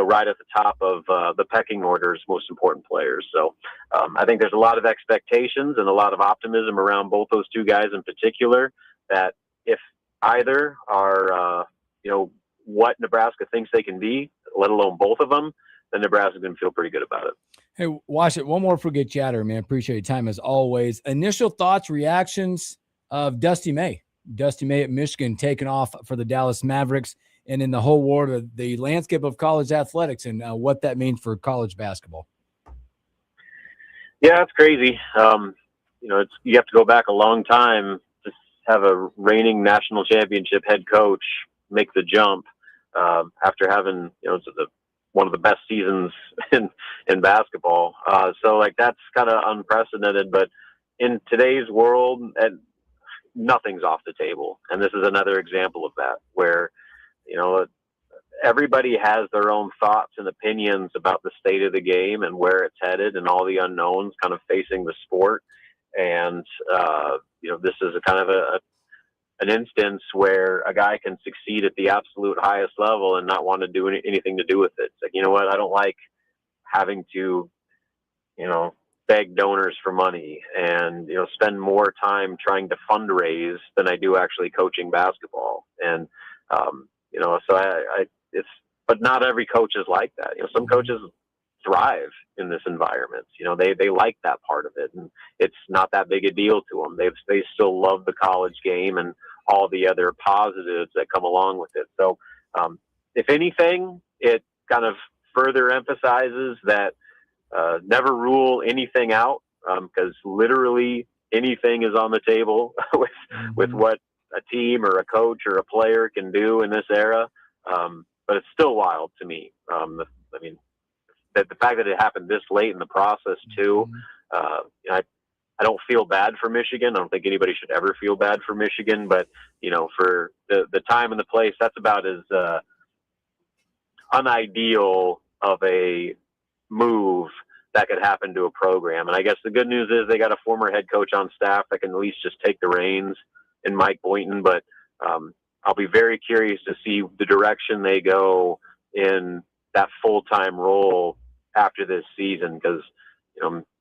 right at the top of the pecking order's most important players. So I think there's a lot of expectations and a lot of optimism around both those two guys in particular, that if either are, what Nebraska thinks they can be, let alone both of them, then Nebraska's going to feel pretty good about it. Hey, Wash it. One more for get you out of here, man. Appreciate your time as always. Initial thoughts, reactions of Dusty May. Dusty May at Michigan taking off for the Dallas Mavericks, and in the whole world of the landscape of college athletics and what that means for college basketball. Yeah, it's crazy. You have to go back a long time to have a reigning national championship head coach make the jump after having, one of the best seasons in basketball. So like that's kind of unprecedented, but in today's world, and nothing's off the table. And this is another example of that, where, everybody has their own thoughts and opinions about the state of the game and where it's headed and all the unknowns kind of facing the sport. And, this is a kind of an instance where a guy can succeed at the absolute highest level and not want to do anything to do with it. It's like, you know what? I don't like having to, beg donors for money and, spend more time trying to fundraise than I do actually coaching basketball. And, so but not every coach is like that. Some coaches thrive in this environment. They like that part of it, and it's not that big a deal to them. They still love the college game and all the other positives that come along with it. So, if anything, it kind of further emphasizes that never rule anything out, because literally anything is on the table with what a team or a coach or a player can do in this era. But it's still wild to me. That the fact that it happened this late in the process too, I don't feel bad for Michigan. I don't think anybody should ever feel bad for Michigan, but for the time and the place, that's about as unideal of a move that could happen to a program. And I guess the good news is they got a former head coach on staff that can at least just take the reins in Mike Boynton. But I'll be very curious to see the direction they go in that full-time role after this season, because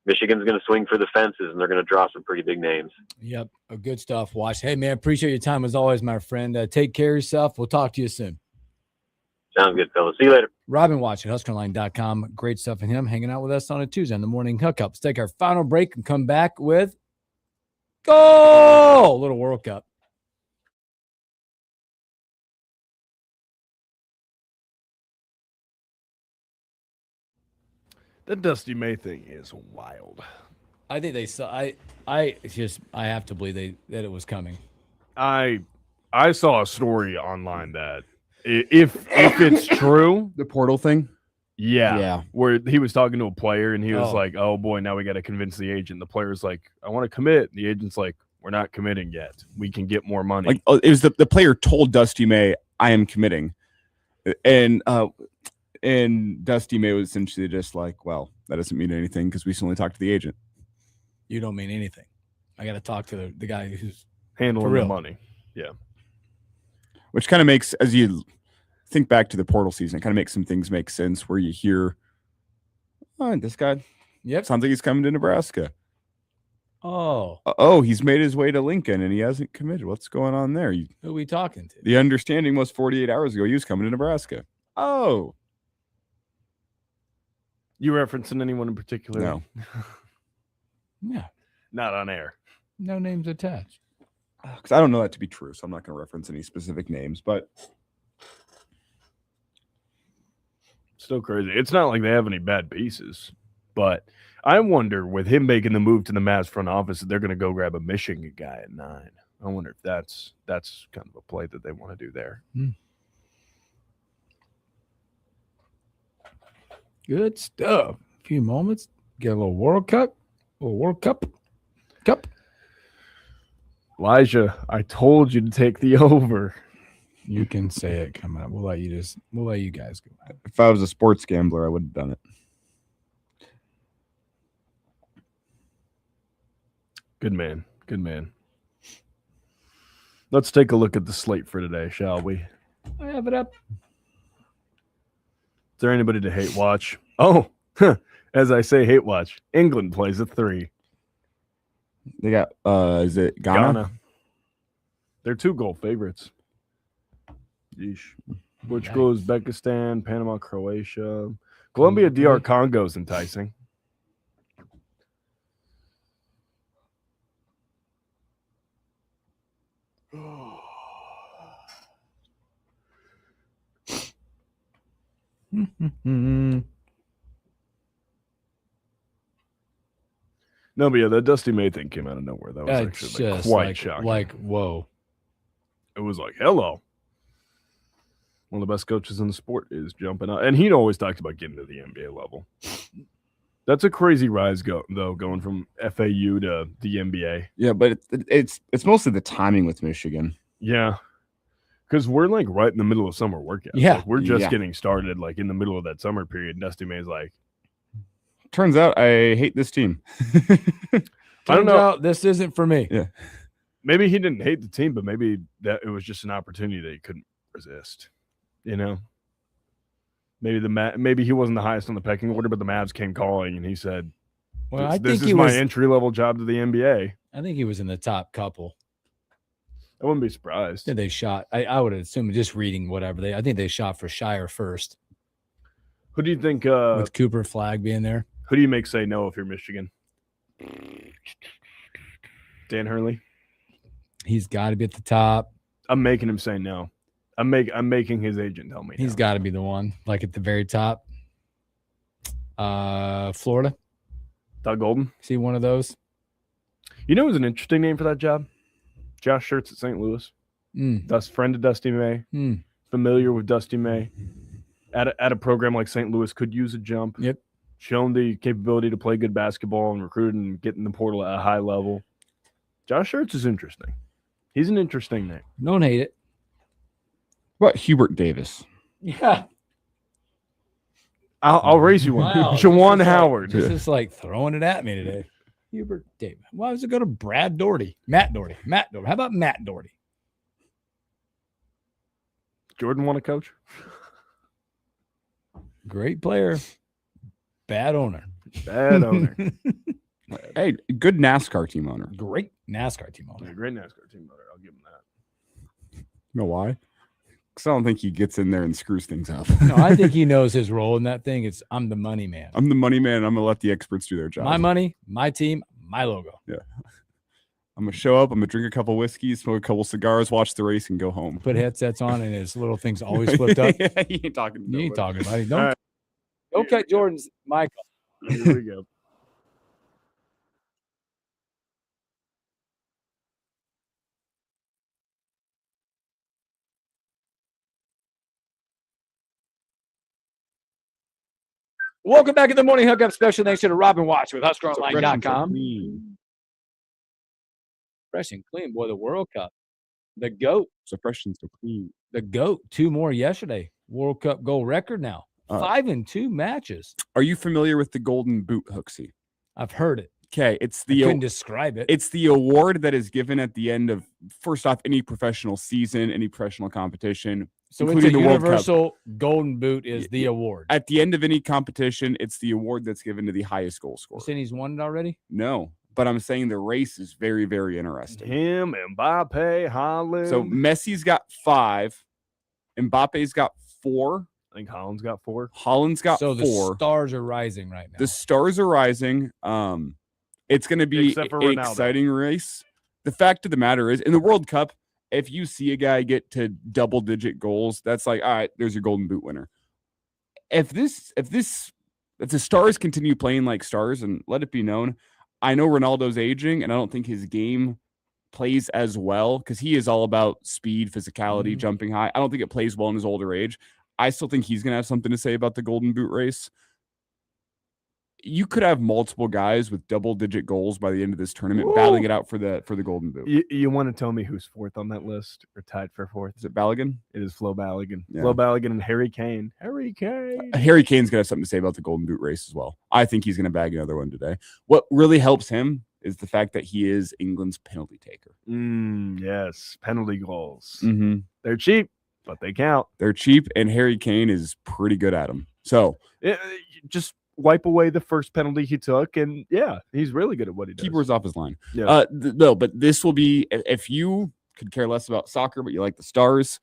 Michigan's going to swing for the fences and they're going to draw some pretty big names. Yep. Good stuff, Wash. Hey, man, appreciate your time as always, my friend. Take care of yourself. We'll talk to you soon. Sounds good, fellas. See you later. Robin Watch at HuskerLine.com. Great stuff in him hanging out with us on a Tuesday on the morning hookup. Let's take our final break and come back with a little World Cup. The Dusty May thing is wild. I think they saw. I have to believe that it was coming. I saw a story online that if it's true, The portal thing. yeah, where he was talking to a player and he was like, "Oh boy, now we got to convince the agent." The player's like, "I want to commit." The agent's like, "We're not committing yet. We can get more money." Like, it was the player told Dusty May, "I am committing," and Dusty May was essentially just like, "Well, that doesn't mean anything because we still only talked to the agent." You don't mean anything. I got to talk to the guy who's handling the money. Yeah. Which kind of makes, as you think back to the portal season, it kind of makes some things make sense where you hear, "Oh, this guy, yep, sounds like he's coming to Nebraska." Oh, he's made his way to Lincoln and he hasn't committed. What's going on there? who are we talking to? The understanding was 48 hours ago he was coming to Nebraska. Oh. You referencing anyone in particular? No. Yeah. Not on air. No names attached. Because I don't know that to be true, so I'm not going to reference any specific names, but Still crazy. It's not like they have any bad pieces, but I wonder with him making the move to the Mavs front office that they're going to go grab a Michigan guy at 9. I wonder if that's kind of a play that they want to do there. Good stuff. A few moments. Get a little World Cup. A little World Cup. Elijah, I told you to take the over. You can say it coming up. We'll let you guys go. if I was a sports gambler, I would have done it. Good man. Good man. Let's take a look at the slate for today, shall we? I have it up. Is there anybody to hate watch? Oh, as I say, hate watch. England plays at 3. They got is it Ghana? They're 2-goal favorites. Yeesh. Portugal, Uzbekistan, Panama, Croatia. Colombia, DR Congo is enticing. No, but yeah, that Dusty May thing came out of nowhere. That was actually quite shocking. Like, whoa. It was like, hello. One of the best coaches in the sport is jumping out. And he'd always talked about getting to the NBA level. That's a crazy rise, going from FAU to the NBA. Yeah, but it's mostly the timing with Michigan. Yeah. Because we're like right in the middle of summer workouts. Yeah. Like, we're just getting started like in the middle of that summer period. Dusty May's like, turns out I hate this team. I don't know. This isn't for me. Yeah. Maybe he didn't hate the team, but maybe that it was just an opportunity that he couldn't resist. You know? Maybe he wasn't the highest on the pecking order, but the Mavs came calling and he said, Well, I this think is my entry-level job to the NBA. I think he was in the top couple. I wouldn't be surprised. Did they shot? I would assume, just reading whatever I think they shot for Shire first. Who do you think with Cooper Flag being there? Who do you make say no if you're Michigan? Dan Hurley? He's got to be at the top. I'm making him say no. I'm making his agent tell me. He's got to be the one, like at the very top. Florida. Doug Golden. See one of those? You know who's an interesting name for that job? Josh Schertz at St. Louis. Friend of Dusty May. Familiar with Dusty May. At a program like St. Louis, could use a jump. Yep. Shown the capability to play good basketball and recruit and get in the portal at a high level. Josh Schertz is interesting. He's an interesting name. Don't hate it. What about Hubert Davis? Yeah. I'll raise you one. Wow. Jawan Howard. This is like throwing it at me today. Hubert Davis. Why does it go to Brad Doherty? Matt Doherty. How about Matt Doherty? Jordan want to coach? Great player. Bad owner. Bad owner. Hey, good NASCAR team owner. Great NASCAR team owner. Yeah, great NASCAR team owner. I'll give him that. You know why? Because I don't think he gets in there and screws things up. No, I think he knows his role in that thing. It's I'm the money man. I'm the money man. I'm going to let the experts do their job. My money, my team, my logo. Yeah. I'm going to show up. I'm going to drink a couple whiskeys, smoke a couple cigars, watch the race, and go home. Put headsets on, and his little things always flipped up. Yeah, you ain't talking You ain't talking about it. All Don't cut Jordan's mic off. Here we go. Welcome back to the Morning Hookup Special. Thanks to Robin Watch with HuskerOnline.com. Fresh and clean, boy. The World Cup. The GOAT. So fresh and so clean. The GOAT. 2 more yesterday. World Cup goal record now. 5 in 2 matches. Are you familiar with the Golden Boot, Hooksy? I've heard it. Okay, I couldn't describe it. It's the award that is given at the end of, first off, any professional season, any professional competition. So it's a universal Golden Boot is the award. At the end of any competition, it's the award that's given to the highest goal scorer. You saying he's won it already? No. but I'm saying the race is very, very interesting. Him, Mbappe, Haaland. So Messi's got 5. Mbappe's got 4. I think Haaland's got 4. Holland's got 4. The stars are rising right now. The stars are rising. It's going to be an exciting race. The fact of the matter is, in the World Cup, if you see a guy get to double-digit goals, that's like, all right, there's your Golden Boot winner. If the stars continue playing like stars, and let it be known, I know Ronaldo's aging, and I don't think his game plays as well because he is all about speed, physicality, jumping high. I don't think it plays well in his older age. I still think he's going to have something to say about the Golden Boot race. You could have multiple guys with double-digit goals by the end of this tournament battling it out for the Golden Boot. You want to tell me who's 4th on that list or tied for 4th? Is it Balogun? It is Flo Balogun. Yeah. Flo Balogun and Harry Kane. Harry Kane's going to have something to say about the Golden Boot race as well. I think he's going to bag another one today. What really helps him is the fact that he is England's penalty taker. Yes, penalty goals. Mm-hmm. They're cheap, but they count. They're cheap, and Harry Kane is pretty good at them. So just wipe away the first penalty he took, and he's really good at what he does. Keeper's off his line. Yeah. No, but this will be, if you could care less about soccer, but you like the stars,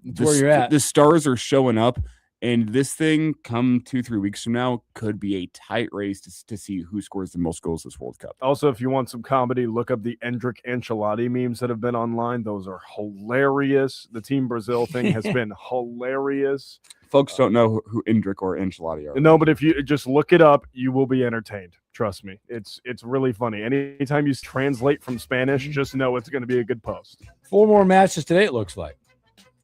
where you're at. The stars are showing up, and this thing come 2-3 weeks from now could be a tight race to see who scores the most goals this World Cup. Also, if you want some comedy, look up the Endrick Ancelotti memes that have been online. Those are hilarious. The Team Brazil thing has been hilarious. Folks don't know who Endrick or Ancelotti are. No, but if you just look it up, you will be entertained. Trust me. It's really funny. Anytime you translate from Spanish, just know it's going to be a good post. 4 more matches today, it looks like.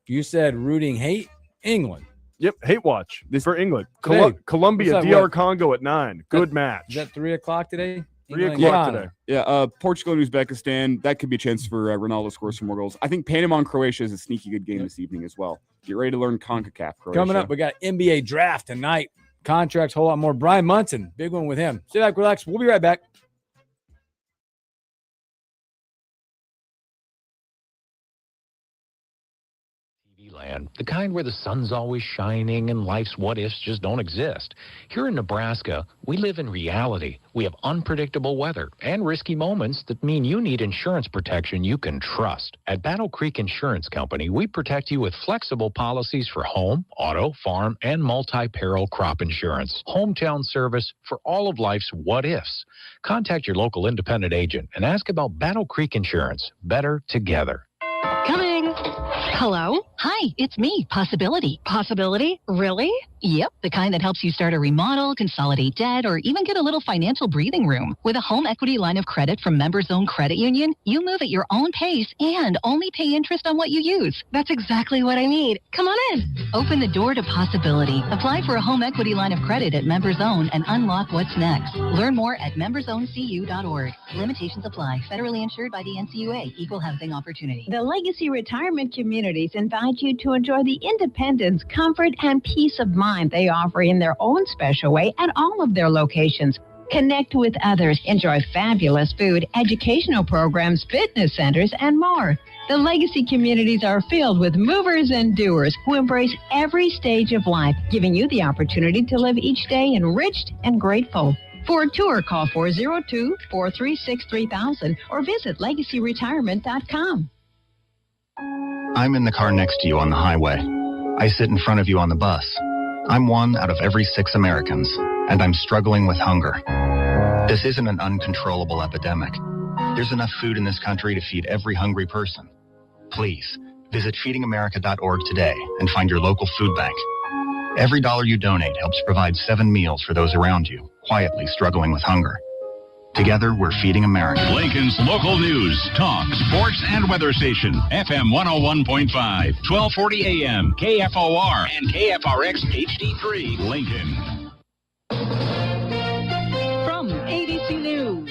You said rooting hate England. Yep, hate watch. This for England. Colombia, that, DR Congo at 9. Good match. Is that 3 o'clock today? 3 o'clock today. Yeah, Portugal and Uzbekistan. That could be a chance for Ronaldo to score some more goals. I think Panama and Croatia is a sneaky good game this evening as well. Get ready to learn CONCACAF, Croatia. Coming up, we got NBA draft tonight. Contracts, a whole lot more. Brian Munson, big one with him. Sit back, relax. We'll be right back. Land, the kind where the sun's always shining and life's what-ifs just don't exist. Here in Nebraska, we live in reality. We have unpredictable weather and risky moments that mean you need insurance protection you can trust. At Battle Creek Insurance Company, we protect you with flexible policies for home, auto, farm, and multi-peril crop insurance. Hometown service for all of life's what-ifs. Contact your local independent agent and ask about Battle Creek Insurance. Better together. Coming. Hello? Hi, it's me, Possibility. Possibility? Really? Yep, the kind that helps you start a remodel, consolidate debt, or even get a little financial breathing room. With a home equity line of credit from Members Own Credit Union, you move at your own pace and only pay interest on what you use. That's exactly what I need. Come on in. Open the door to possibility. Apply for a home equity line of credit at Members Own and unlock what's next. Learn more at membersowncu.org. Limitations apply. Federally insured by the NCUA. Equal housing opportunity. The Legacy Retirement Communities invite you to enjoy the independence, comfort, and peace of mind they offer in their own special way at all of their locations. Connect with others, enjoy fabulous food, educational programs, fitness centers, and more. The Legacy communities are filled with movers and doers who embrace every stage of life, giving you the opportunity to live each day enriched and grateful. For a tour, call 402-436-3000 or visit legacyretirement.com. I'm in the car next to you on the highway. I sit in front of you on the bus. I'm 1 out of every 6 Americans, and I'm struggling with hunger. This isn't an uncontrollable epidemic. There's enough food in this country to feed every hungry person. Please, visit feedingamerica.org today and find your local food bank. Every dollar you donate helps provide 7 meals for those around you, quietly struggling with hunger. Together, we're feeding America. Lincoln's local news, talk, sports, and weather station. FM 101.5, 1240 AM, KFOR, and KFRX HD3, Lincoln. From ABC News,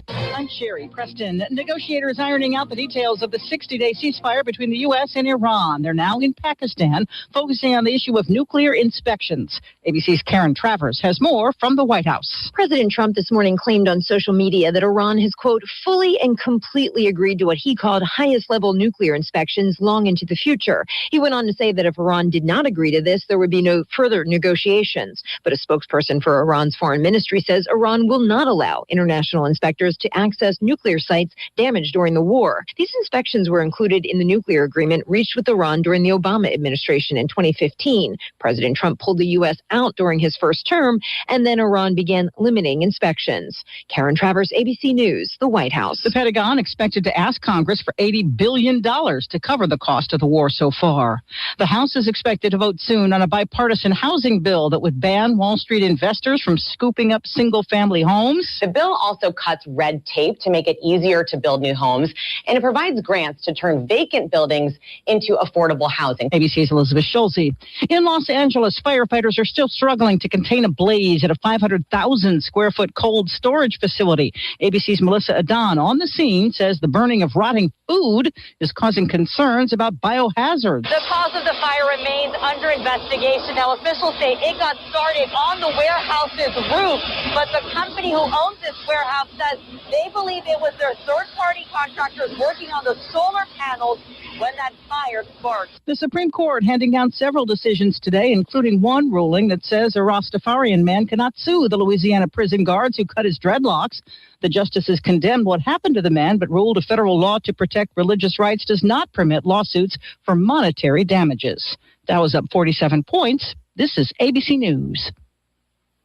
a I'm Sherry Preston. Negotiators ironing out the details of the 60-day ceasefire between the U.S. and Iran. They're now in Pakistan, focusing on the issue of nuclear inspections. ABC's Karen Travers has more from the White House. President Trump this morning claimed on social media that Iran has, quote, fully and completely agreed to what he called highest-level nuclear inspections long into the future. He went on to say that if Iran did not agree to this, there would be no further negotiations. But a spokesperson for Iran's foreign ministry says Iran will not allow international inspectors to access nuclear sites damaged during the war. These inspections were included in the nuclear agreement reached with Iran during the Obama administration in 2015. President Trump pulled the U.S. out during his first term, and then Iran began limiting inspections. Karen Travers, ABC News, the White House. The Pentagon expected to ask Congress for $80 billion to cover the cost of the war so far. The House is expected to vote soon on a bipartisan housing bill that would ban Wall Street investors from scooping up single-family homes. The bill also cuts red tape to make it easier to build new homes, and it provides grants to turn vacant buildings into affordable housing. ABC's Elizabeth Schulze. In Los Angeles, firefighters are still struggling to contain a blaze at a 500,000 square foot cold storage facility. ABC's Melissa Adon on the scene says the burning of rotting food is causing concerns about biohazards. The cause of the fire remains under investigation. Now, officials say it got started on the warehouse's roof, but the company who owns this warehouse says they believe it was their third-party contractors working on the solar panels when that fire sparked. The Supreme Court handing down several decisions today, including one ruling that says a Rastafarian man cannot sue the Louisiana prison guards who cut his dreadlocks. The justices condemned what happened to the man, but ruled a federal law to protect religious rights does not permit lawsuits for monetary damages. That was up 47 points. This is ABC News.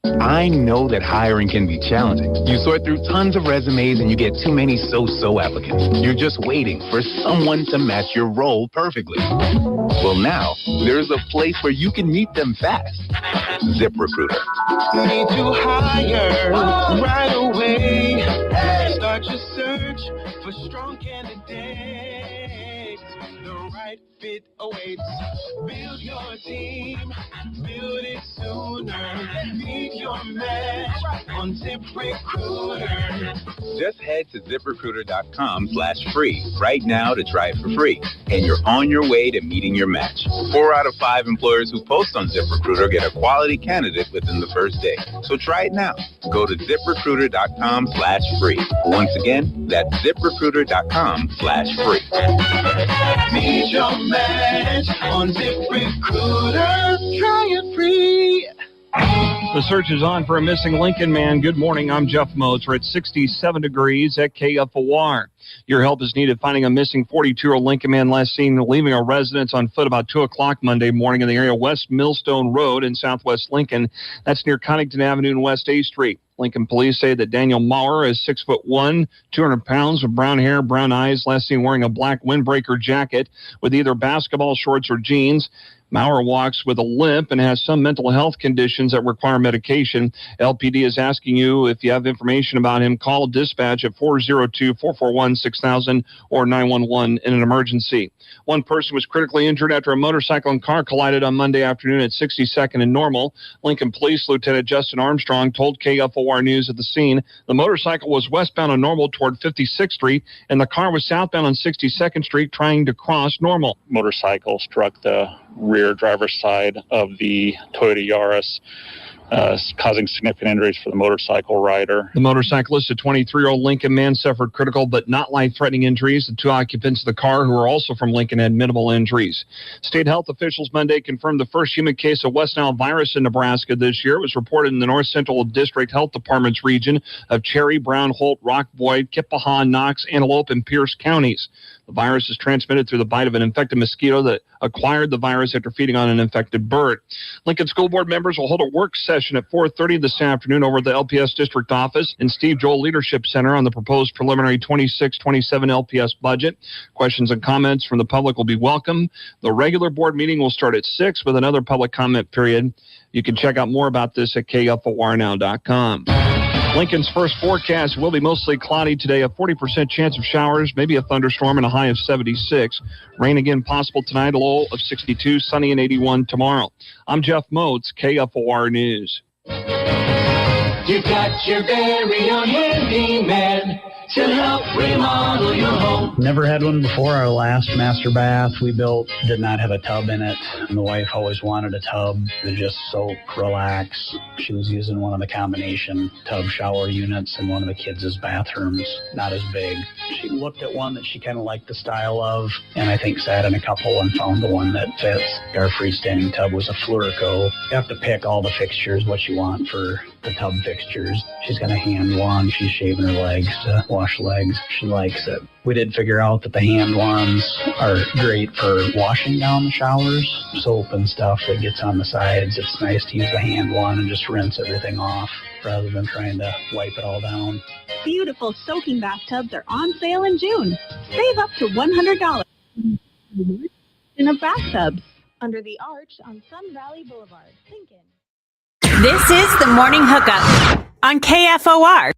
I know that hiring can be challenging. You sort through tons of resumes and you get too many so-so applicants. You're just waiting for someone to match your role perfectly. Well, now, there's a place where you can meet them fast. ZipRecruiter. Need to hire right away. Start your search for strong candidates. The right fit awaits. Build your team. Build it sooner. Meet your match on ZipRecruiter. Just head to ZipRecruiter.com/free right now to try it for free. And you're on your way to meeting your match. 4 out of 5 employers who post on ZipRecruiter get a quality candidate within the first day. So try it now. Go to ZipRecruiter.com/free. Once again, that's ZipRecruiter.com/free. Meet your match on ZipRecruiter. Try it free. The search is on for a missing Lincoln man. Good morning. I'm Jeff Moats. We're at 67 degrees at KFOR. Your help is needed finding a missing 42-year-old Lincoln man last seen leaving a residence on foot about 2 o'clock Monday morning in the area of West Millstone Road in southwest Lincoln. That's near Connington Avenue and West A Street. Lincoln police say that Daniel Maurer is 6'1", 200 pounds, with brown hair, brown eyes, last seen wearing a black windbreaker jacket with either basketball shorts or jeans. Maurer walks with a limp and has some mental health conditions that require medication. LPD is asking you if you have information about him, call dispatch at 402-441-6000 or 911 in an emergency. One person was critically injured after a motorcycle and car collided on Monday afternoon at 62nd and Normal. Lincoln Police Lieutenant Justin Armstrong told KFOR News at the scene the motorcycle was westbound on Normal toward 56th Street and the car was southbound on 62nd Street trying to cross Normal. Motorcycle struck the rear driver's side of the Toyota Yaris, causing significant injuries for the motorcycle rider. The motorcyclist, a 23-year-old Lincoln man, suffered critical but not life-threatening injuries. The 2 occupants of the car, who are also from Lincoln, had minimal injuries. State health officials Monday confirmed the first human case of West Nile virus in Nebraska this year. It was reported in the North Central District Health Department's region of Cherry, Brown, Holt, Rock, Boyd, Kippaha, Knox, Antelope, and Pierce counties. The virus is transmitted through the bite of an infected mosquito that acquired the virus after feeding on an infected bird. Lincoln School Board members will hold a work session at 4:30 this afternoon over at the LPS District Office and Steve Joel Leadership Center on the proposed preliminary 26-27 LPS budget. Questions and comments from the public will be welcome. The regular board meeting will start at 6 with another public comment period. You can check out more about this at KFORnow.com. Lincoln's first forecast will be mostly cloudy today, a 40% chance of showers, maybe a thunderstorm, and a high of 76. Rain again possible tonight, a low of 62, sunny and 81 tomorrow. I'm Jeff Moats, KFOR News. You got your very own handyman to Never had one before. Our last master bath we built did not have a tub in it, and the wife always wanted a tub to just soak, relax. She was using one of the combination tub shower units in one of the kids' bathrooms, not as big. She looked at one that she kind of liked the style of, and I think sat in a couple and found the one that fits. Our freestanding tub was a Flurico. You have to pick all the fixtures, what you want for the tub fixtures. She's got a hand wand. She's shaving her legs to wash legs. She likes it. We did figure out that the hand wands are great for washing down the showers, soap and stuff that gets on the sides. It's nice to use the hand wand and just rinse everything off rather than trying to wipe it all down. Beautiful soaking bathtubs are on sale in June. Save up to $100 in a bathtub under the arch on Sun Valley Boulevard, Lincoln. This is the Morning Hookup on KFOR.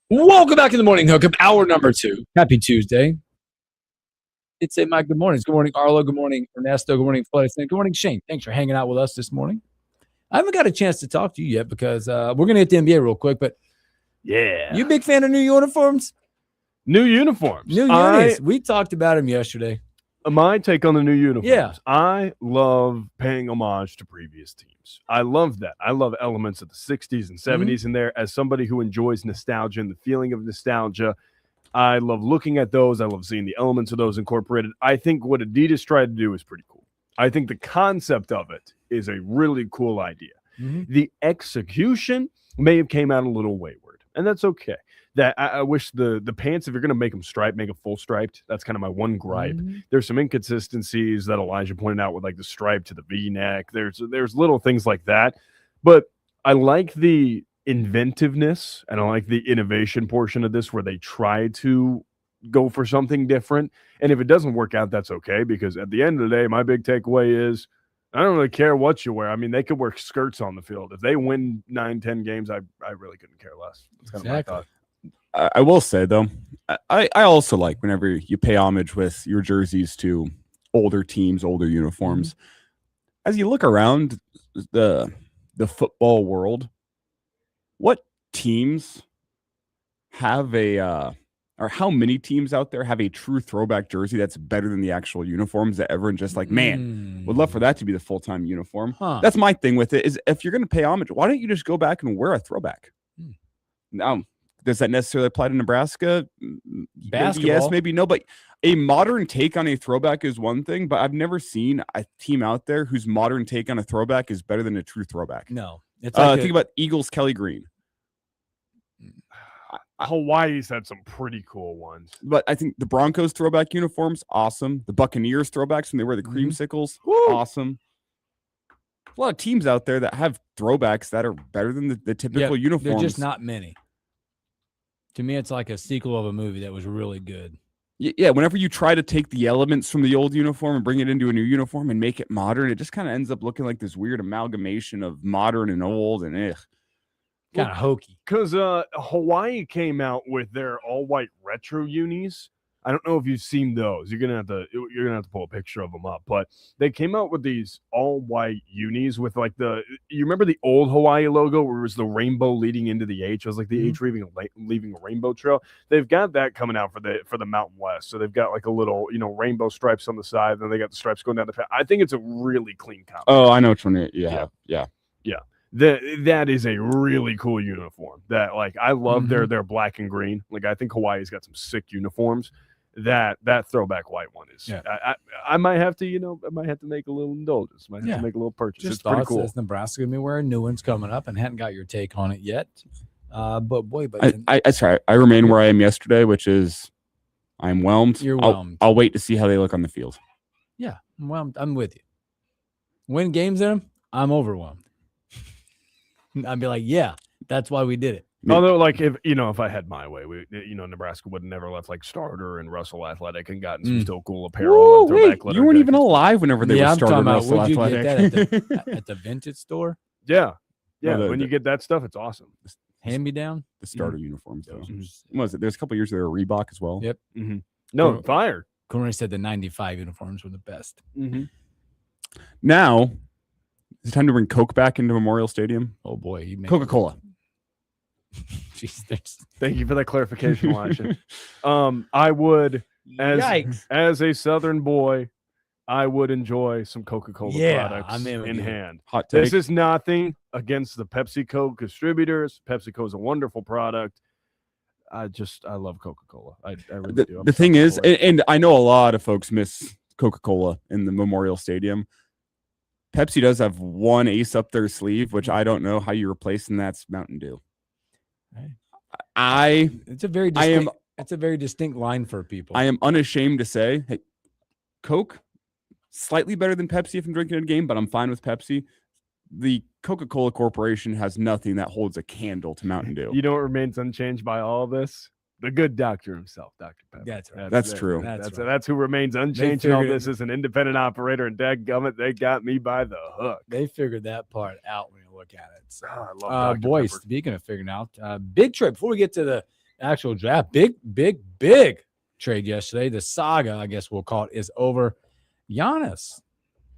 Welcome back to the Morning Hookup, hour number 2. Happy Tuesday. It's a Mike. Good morning. Good morning, Arlo. Good morning, Ernesto. Good morning, Fletcher. Good morning, Shane. Thanks for hanging out with us this morning. I haven't got a chance to talk to you yet because we're going to hit the NBA real quick. But yeah, you a big fan of new uniforms? New uniforms. New unis. We talked about them yesterday. My take on the new uniforms. Yeah. I love paying homage to previous teams. I love that. I love elements of the 60s and 70s in there. As somebody who enjoys nostalgia and the feeling of nostalgia, I love looking at those. I love seeing the elements of those incorporated. I think what Adidas tried to do is pretty cool. I think the concept of it is a really cool idea. The execution may have came out a little wayward, and that's okay. That I wish the pants, if you're going to make them striped, make them full striped. That's kind of my one gripe. There's some inconsistencies that Elijah pointed out with like the stripe to the V-neck. There's little things like that, but I like the inventiveness and I like the innovation portion of this where they try to go for something different. And if it doesn't work out, that's okay, because at the end of the day, my big takeaway is I don't really care what you wear. I mean, they could wear skirts on the field. If they win 9-10 games, I really couldn't care less. That's kind of my thought. I will say, though, I also like whenever you pay homage with your jerseys to older teams, older uniforms. As you look around the football world, what teams have or how many teams out there have a true throwback jersey that's better than the actual uniforms that everyone just like, man, would love for that to be the full-time uniform. That's my thing with it, is if you're going to pay homage, why don't you just go back and wear a throwback? Now, does that necessarily apply to Nebraska? Basketball. Maybe yes, maybe no. But a modern take on a throwback is one thing, but I've never seen a team out there whose modern take on a throwback is better than a true throwback. No. It's like think about Eagles Kelly Green. Hawaii's had some pretty cool ones. But I think the Broncos throwback uniforms, awesome. The Buccaneers throwbacks when they wear the creamsicles, awesome. A lot of teams out there that have throwbacks that are better than the typical uniforms. They're just not many. To me, it's like a sequel of a movie that was really good. Yeah, whenever you try to take the elements from the old uniform and bring it into a new uniform and make it modern, it just kind of ends up looking like this weird amalgamation of modern and old and kind of hokey. Because Hawaii came out with their all-white retro unis. I don't know if you've seen those. You're gonna have to pull a picture of them up. But they came out with these all-white unis with like you remember the old Hawaii logo where it was the rainbow leading into the H. It was like the H leaving a rainbow trail. They've got that coming out for the Mountain West. So they've got like a little rainbow stripes on the side. Then they got the stripes going down the. I think it's a really clean combination. Oh, I know which one. Yeah. That is a really cool uniform. That like I love their black and green. Like I think Hawaii's got some sick uniforms. That throwback white one is. Yeah. I might have to make a little indulgence. Might have to make a little purchase. Just it's pretty cool. Says Nebraska gonna be wearing new ones coming up, and hadn't got your take on it yet. But I remain where I am yesterday, which is I'm whelmed. You're whelmed. I'll wait to see how they look on the field. Yeah, I'm whelmed. I'm with you. Win games in them, I'm overwhelmed. I'd be like, yeah, that's why we did it. Although, like, if I had my way, Nebraska would have never left like Starter and Russell Athletic and gotten some still cool apparel. And you weren't even alive whenever they were Starter and Russell Athletic. Get that at the vintage store? Yeah. Yeah, No, when you get that stuff, it's awesome. Hand me down. The starter uniforms, though. What was it? There's a couple years there were Reebok as well. Yep. No, fire. Corey said the 95 uniforms were the best. Now, is it time to bring Coke back into Memorial Stadium? Oh boy, Coca-Cola. Jeez, Thank you for that clarification, Elijah. I would, as a Southern boy, I would enjoy some Coca-Cola products I'm in hand. Hot take. This is nothing against the PepsiCo distributors. PepsiCo is a wonderful product. I love Coca-Cola. I really do. The thing is, and I know a lot of folks miss Coca-Cola in the Memorial Stadium. Pepsi does have one ace up their sleeve, which I don't know how you replace, and that's Mountain Dew. It's a very distinct line for people. I am unashamed to say, hey, Coke, slightly better than Pepsi if I'm drinking a game, but I'm fine with Pepsi. The Coca-Cola Corporation has nothing that holds a candle to Mountain Dew. You know what remains unchanged by all this? The good doctor himself, Dr. Pepper. That's right. That's true. That's who remains unchanged in all this is an independent operator, and dadgummit, they got me by the hook. They figured that part out when you look at it. So, I love Dr. boys, Pepper. speaking of figuring out, big trade before we get to the actual draft. Big trade yesterday. The saga, I guess we'll call it, is over. Giannis,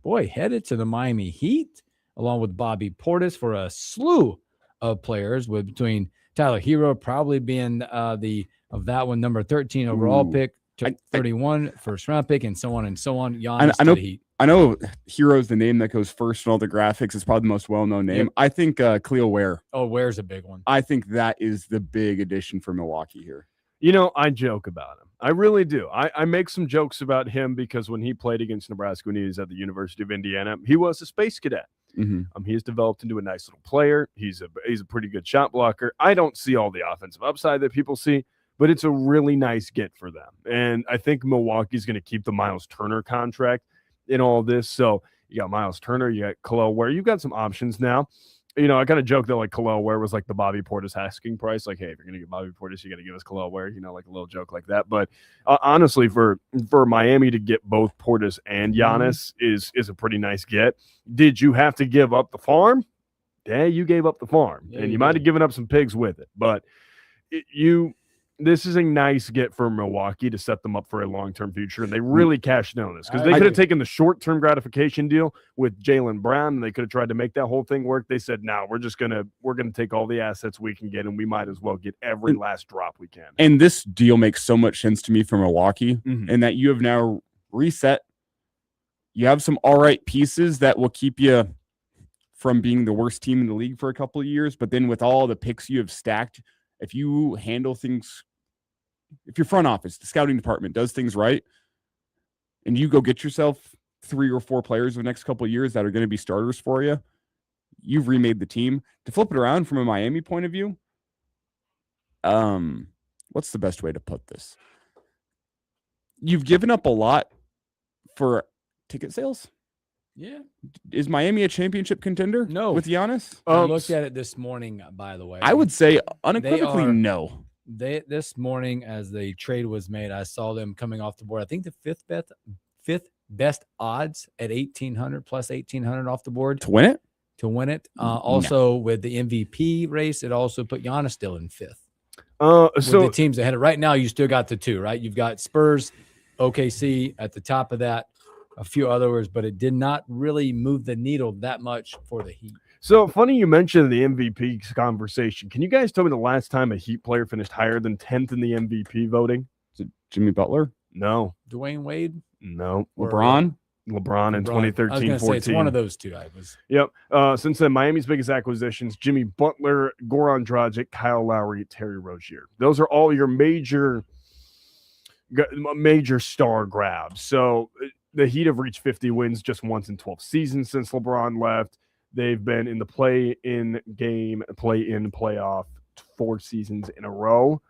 boy, headed to the Miami Heat along with Bobby Portis for a slew of players, with between Tyler Hero probably being that one number 13 overall pick, 31 first round pick, and so on and so on. Giannis to the Heat. I know Hero's the name that goes first in all the graphics. It's probably the most well-known name. Yep. I think Cleo Ware. Oh, Ware's a big one. I think that is the big addition for Milwaukee here. You know, I joke about him. I really do. I make some jokes about him because when he played against Nebraska when he was at the University of Indiana, he was a space cadet. He has developed into a nice little player. He's a pretty good shot blocker. I don't see all the offensive upside that people see, but it's a really nice get for them. And I think Milwaukee's going to keep the Miles Turner contract in all this. So you got Miles Turner, you got Khalil Ware. You've got some options now. You know, I kind of joke that like Khalil Ware was like the Bobby Portis asking price. Like, hey, if you're going to get Bobby Portis, you got to give us Khalil Ware, you know, like a little joke like that. But honestly, for Miami to get both Portis and Giannis is a pretty nice get. Did you have to give up the farm? Yeah, you gave up the farm. Yeah, and you you might did. have given up some pigs with it. But this is a nice get for Milwaukee to set them up for a long-term future, and they really cashed in on this because they could have taken the short-term gratification deal with Jaylen Brown, and they could have tried to make that whole thing work. They said, "No, we're gonna take all the assets we can get, and we might as well get every last drop we can." And this deal makes so much sense to me for Milwaukee, in that you have now reset. You have some all right pieces that will keep you from being the worst team in the league for a couple of years, but then with all the picks you have stacked, if you handle things, if your front office, the scouting department does things right, and you go get yourself 3 or 4 players over the next couple of years that are going to be starters for you, you've remade the team. To flip it around from a Miami point of view, what's the best way to put this? You've given up a lot for ticket sales. Yeah. Is Miami a championship contender? No. With Giannis? I looked at it this morning, by the way. I would say unequivocally no. This morning, as the trade was made, I saw them coming off the board. I think the fifth best odds at 1,800 plus 1,800 off the board to win it. Also, with the MVP race, it also put Giannis still in 5th. With the teams ahead of right now, you still got the 2, right? You've got Spurs, OKC at the top of that, a few others, but it did not really move the needle that much for the Heat. So funny you mentioned the MVP conversation. Can you guys tell me the last time a Heat player finished higher than 10th in the MVP voting? Is it Jimmy Butler? No. Dwayne Wade? No. LeBron in I 2013-14. was gonna say it's one of those two. Yep. Since then, Miami's biggest acquisitions: Jimmy Butler, Goran Dragic, Kyle Lowry, Terry Rozier. Those are all your major star grabs. So the Heat have reached 50 wins just once in 12 seasons since LeBron left. They've been in the play-in playoff 4 seasons in a row.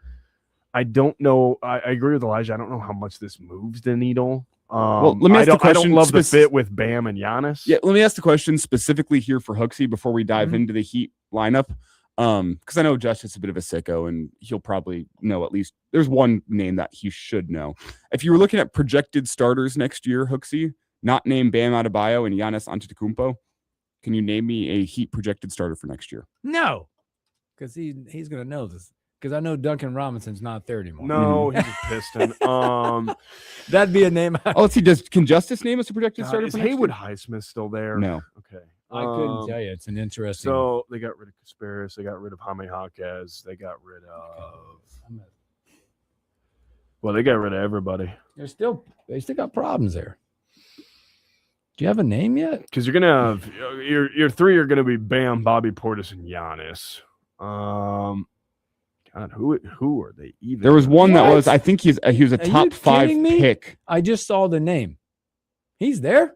I don't know. I agree with Elijah. I don't know how much this moves the needle. Well, let me ask the question. I don't love the fit with Bam and Giannis. Yeah, let me ask the question specifically here for Hooksy before we dive into the Heat lineup. Because I know Josh is a bit of a sicko, and he'll probably know at least there's one name that he should know. If you were looking at projected starters next year, Hooksy, not named Bam Adebayo and Giannis Antetokounmpo, Can you name me a Heat projected starter for next year? No, because he's going to know this. Because I know Duncan Robinson's not there anymore. No, he's a Piston. That'd be a name. Oh, let's see. Can Justice name us a projected starter Is for next Haywood year? Highsmith still there? No. Okay. I couldn't tell you. It's an interesting. So they got rid of Casparis. They got rid of Jaime Jaquez. They got rid of. Well, they got rid of everybody. They still got problems there. Do you have a name yet? Because you're gonna have your three are gonna be Bam, Bobby Portis, and Giannis. God, who are they even? There was one that was. I think he was a Are top you 5 kidding me? pick. I just saw the name. He's there.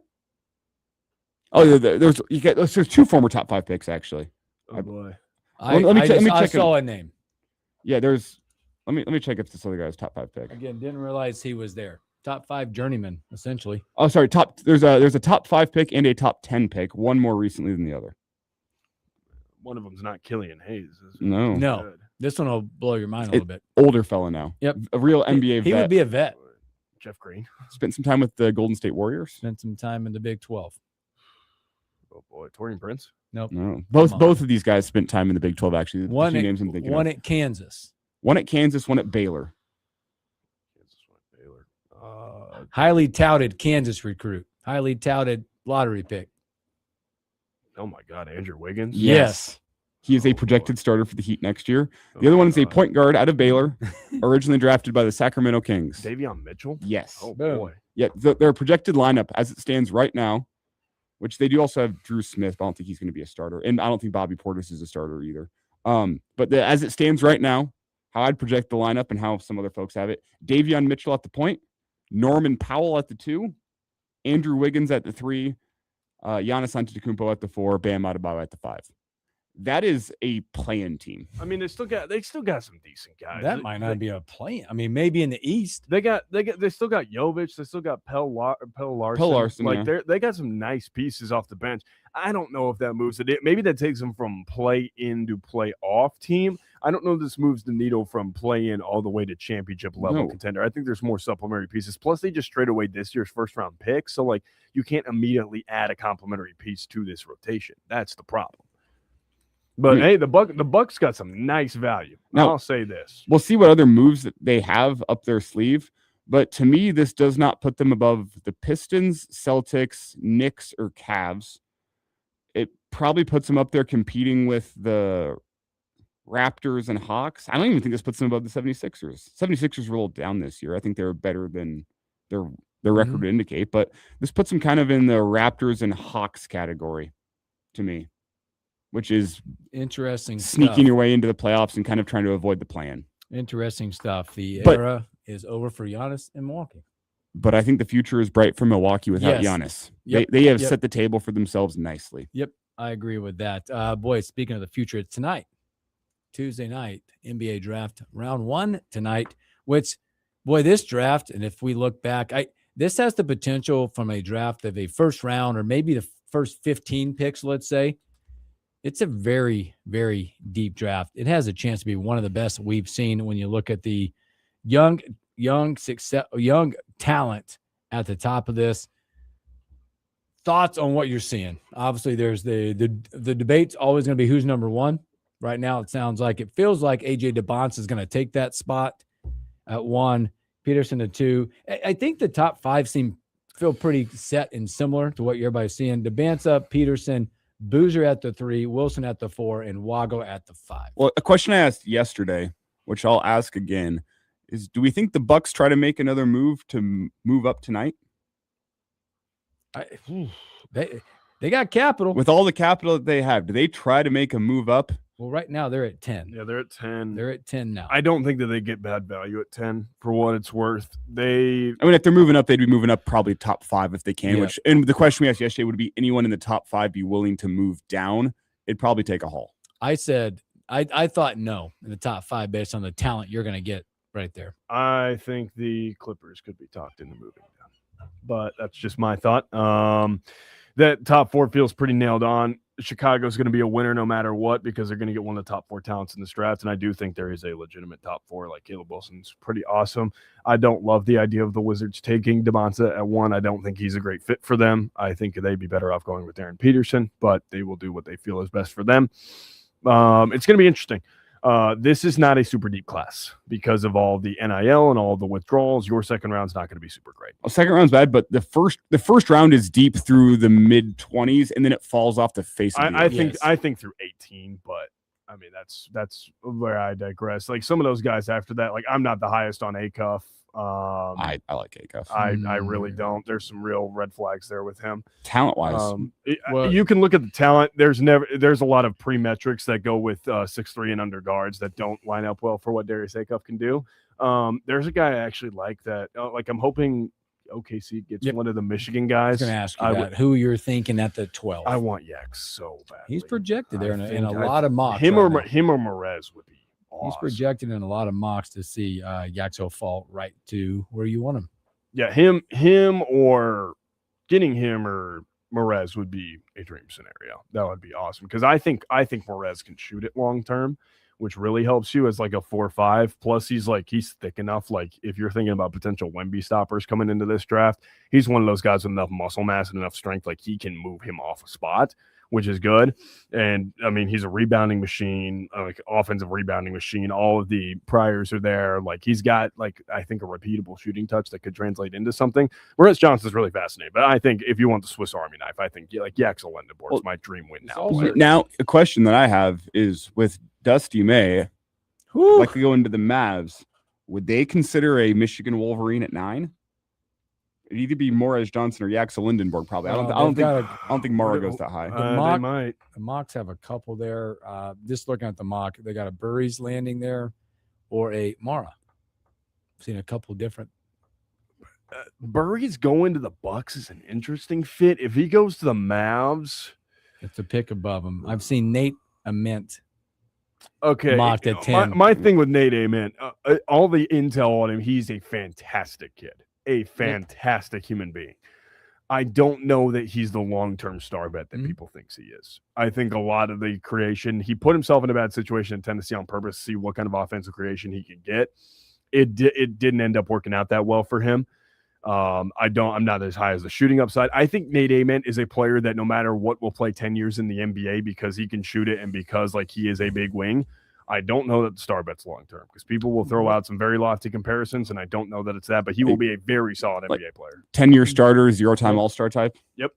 Oh, there's 2 former top 5 picks actually. Oh boy. Let me check. I saw a name. Yeah, there's. Let me check if this other guy's top 5 pick. Again, didn't realize he was there. Top 5 journeyman, essentially. Oh, sorry. There's a top 5 pick and a top 10 pick. One more recently than the other. One of them's not Killian Hayes. No. No. This one will blow your mind a little bit. Older fella now. Yep. A real NBA vet. He would be a vet. Jeff Green. Spent some time with the Golden State Warriors. Spent some time in the Big 12. Oh boy, Torian Prince. Nope. No. Both of these guys spent time in the Big 12 actually. One One at Kansas. One at Kansas, one at Baylor. Highly touted Kansas recruit. Highly touted lottery pick. Oh my God, Andrew Wiggins. Yes. He is a projected starter for the Heat next year. The other one is a point guard out of Baylor, originally drafted by the Sacramento Kings. Davion Mitchell? Yes. Oh boy. Yeah, their projected lineup as it stands right now, which they do also have Drew Smith, but I don't think he's going to be a starter. And I don't think Bobby Portis is a starter either. But as it stands right now, how I'd project the lineup and how some other folks have it, Davion Mitchell at the point, Norman Powell at the 2, Andrew Wiggins at the 3, Giannis Antetokounmpo at the 4, Bam Adebayo at the 5. That is a play-in team. I mean, they still got some decent guys. That might not be a play. I mean, maybe in the East. They still got Jovic. They still got Pell Larson. Pell Larson, like yeah. they got some nice pieces off the bench. I don't know if that moves it. Maybe that takes them from play-in to play-off team. I don't know if this moves the needle from play-in all the way to championship level contender. I think there's more supplementary pieces. Plus, they just traded away this year's first-round pick, so like you can't immediately add a complementary piece to this rotation. That's the problem. But hey, the Bucks got some nice value. Now, I'll say this. We'll see what other moves that they have up their sleeve. But to me, this does not put them above the Pistons, Celtics, Knicks, or Cavs. It probably puts them up there competing with the Raptors and Hawks. I don't even think this puts them above the 76ers. 76ers were a little down this year. I think they were better than their record would indicate. But this puts them kind of in the Raptors and Hawks category to me, which is interesting. Sneaking your way into the playoffs and kind of trying to avoid the plan. Interesting stuff. The era is over for Giannis in Milwaukee. But I think the future is bright for Milwaukee without Giannis. Yep. They have set the table for themselves nicely. Yep, I agree with that. Boy, speaking of the future, tonight, Tuesday night, NBA draft round 1 tonight, which, boy, this draft, and if we look back, this has the potential from a draft of a first round or maybe the first 15 picks, let's say. It's a very, very deep draft. It has a chance to be one of the best we've seen when you look at the young talent at the top of this. Thoughts on what you're seeing? Obviously, there's the debate's always going to be who's number 1. Right now, it feels like AJ DeBonce is going to take that spot at 1, Peterson at 2. I think the top 5 feel pretty set and similar to what everybody's seeing. DeBanza, Peterson, Boozer at the 3, Wilson at the 4, and Wago at the 5. Well, a question I asked yesterday, which I'll ask again, is do we think the Bucks try to make another move to move up tonight? They got capital. With all the capital that they have, do they try to make a move up? Well, right now they're at 10. Yeah, they're at 10. They're at 10 now. I don't think that they get bad value at 10 for what it's worth. If they're moving up, they'd be moving up probably top 5 if they can. Yeah. And the question we asked yesterday, would be anyone in the top 5 be willing to move down? It'd probably take a haul. I said I thought no in the top 5 based on the talent you're going to get right there. I think the Clippers could be talked into moving down, but that's just my thought. That top 4 feels pretty nailed on. Chicago's going to be a winner no matter what because they're going to get one of the top 4 talents in this draft. And I do think there is a legitimate top 4. Like Caleb Wilson's pretty awesome. I don't love the idea of the Wizards taking DeMonte at 1. I don't think he's a great fit for them. I think they'd be better off going with Aaron Peterson, but they will do what they feel is best for them. It's going to be interesting. This is not a super deep class because of all the NIL and all the withdrawals. Your second round's not going to be super great. Well, second round's bad, but the first round is deep through the mid-20s, and then it falls off the face of the earth. I think through 18, but I mean that's where I digress. Like some of those guys after that, like I'm not the highest on Acuff. I like Acuff. I really don't. There's some real red flags there with him. Talent-wise. You can look at the talent. There's a lot of pre-metrics that go with 6'3" and under guards that don't line up well for what Darius Acuff can do. There's a guy I actually like that. Like I'm hoping OKC gets one of the Michigan guys. I was going to ask you that. Who you're thinking at the 12? I want Yak so bad. He's projected there in a lot of mocks. Him or Merez would be. Awesome. He's projected in a lot of mocks to see Yaxo fall right to where you want him. Yeah, him or getting him or Merez would be a dream scenario. That would be awesome because I think Merez can shoot it long term, which really helps you as like a 4-5. Plus, he's thick enough. Like if you're thinking about potential Wemby stoppers coming into this draft, he's one of those guys with enough muscle mass and enough strength. Like he can move him off a spot, which is good. And I mean, he's a rebounding machine, like offensive rebounding machine. All of the priors are there. Like he's got I think a repeatable shooting touch that could translate into something. Whereas Johnson's really fascinating. But I think if you want the Swiss Army knife, I think Yaxel Lendeborg is my dream win now. Now, a question that I have is with Dusty May, likely going to the Mavs, would they consider a Michigan Wolverine at 9? It'd either be Morez Johnson or Yaxel Lindenberg, probably. I don't think Mara goes that high. They might. The mocks have a couple there. Just looking at the mock, they got a Burries landing there or a Mara. I've seen a couple different. Burries going to the Bucks is an interesting fit. If he goes to the Mavs, it's a pick above him. I've seen Nate Ament. Okay, mocked at 10. My thing with Nate Ament, all the intel on him, he's a fantastic kid. A fantastic human being. I don't know that he's the long-term star bet that people think he is. I think a lot of the creation, he put himself in a bad situation in Tennessee on purpose to see what kind of offensive creation he could get. It didn't end up working out that well for him. I'm not as high as the shooting upside. I think Nate Ament is a player that no matter what will play 10 years in the NBA because he can shoot it and because he is a big wing. I don't know that the star bet's long term because people will throw out some very lofty comparisons, and I don't know that it's that, but he will be a very solid NBA player. 10-year starter, 0-time All-Star type. Yep.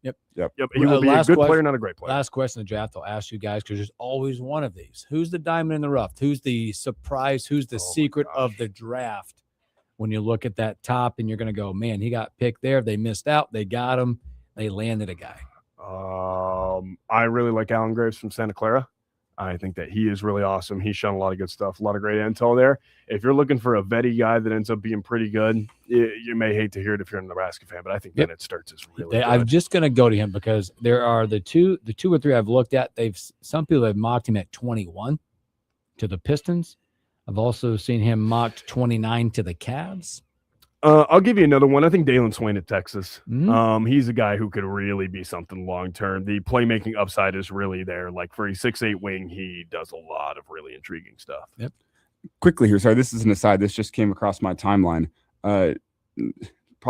He will be a good player, not a great player. Last question of the draft I'll ask you guys because there's always one of these. Who's the diamond in the rough? Who's the surprise? Who's the secret of the draft? When you look at that top and you're going to go, man, he got picked there. They missed out. They got him. They landed a guy. I really like Alan Graves from Santa Clara. I think that he is really awesome. He's shown a lot of good stuff, a lot of great intel there. If you're looking for a vetty guy that ends up being pretty good, you may hate to hear it if you're a Nebraska fan, but I think Bennett Sturts is really good. I'm just going to go to him because there are the two or three I've looked at. Some people have mocked him at 21 to the Pistons. I've also seen him mocked 29 to the Cavs. I'll give you another one. I think Dalen Swain at Texas. He's a guy who could really be something long-term. The playmaking upside is really there. Like for a 6'8" wing, he does a lot of really intriguing stuff. Yep. Quickly here. Sorry, this is an aside. This just came across my timeline. Probably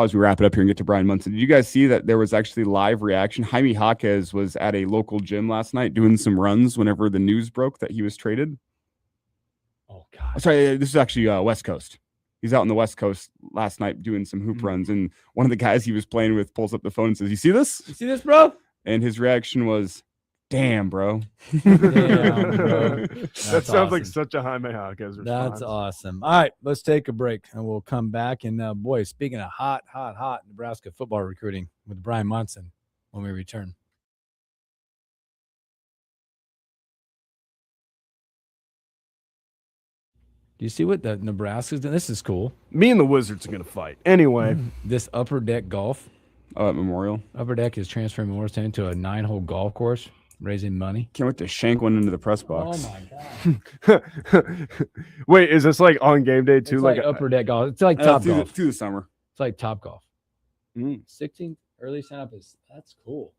as we wrap it up here and get to Brian Munson. Did you guys see that there was actually live reaction? Jaime Jaquez was at a local gym last night doing some runs whenever the news broke that he was traded. Oh, God. Sorry, this is actually West Coast. He's out on the West Coast last night doing some hoop runs, and one of the guys he was playing with pulls up the phone and says, "You see this? You see this, bro?" And his reaction was, "Damn, bro." Damn, bro. That sounds like such a Jaime Jaquez response. That's awesome. All right, let's take a break, and we'll come back. And, boy, speaking of hot Nebraska football recruiting with Brian Munson when we return. Do you see what the Nebraska's doing? This is cool. Me and the Wizards are going to fight. Anyway. This Upper Deck Golf. Oh, at Memorial. Upper Deck is transferring Memorial Stadium to a 9-hole golf course, raising money. Can't wait to shank one into the press box. Oh, my God. Wait, is this like on game day too? It's like Upper Deck Golf. It's like Top Golf. Through the summer. It's like Top Golf. 16th early sign up that's cool.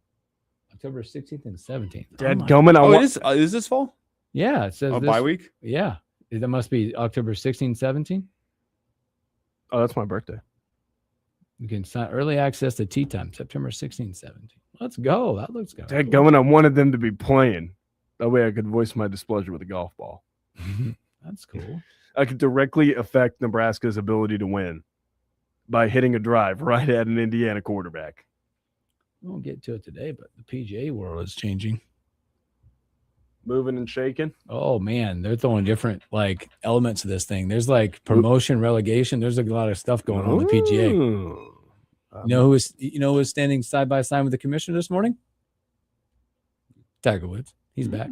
October 16th and 17th. Dadgummit, is this fall? Yeah, it says bye week. Yeah, that must be October 16th, 17th. Oh, that's my birthday. You can sign early access to tea time, September 16th, 17th. Let's go. That looks good. Dadgummit, I wanted them to be playing. That way I could voice my displeasure with a golf ball. That's cool. I could directly affect Nebraska's ability to win by hitting a drive right at an Indiana quarterback. We won't get to it today, but the PGA world is changing. Moving and shaking. Oh man, they're throwing different like elements of this thing. There's like promotion, relegation. There's a lot of stuff going on in the PGA. You know who was standing side by side with the commissioner this morning? Tiger Woods. He's back.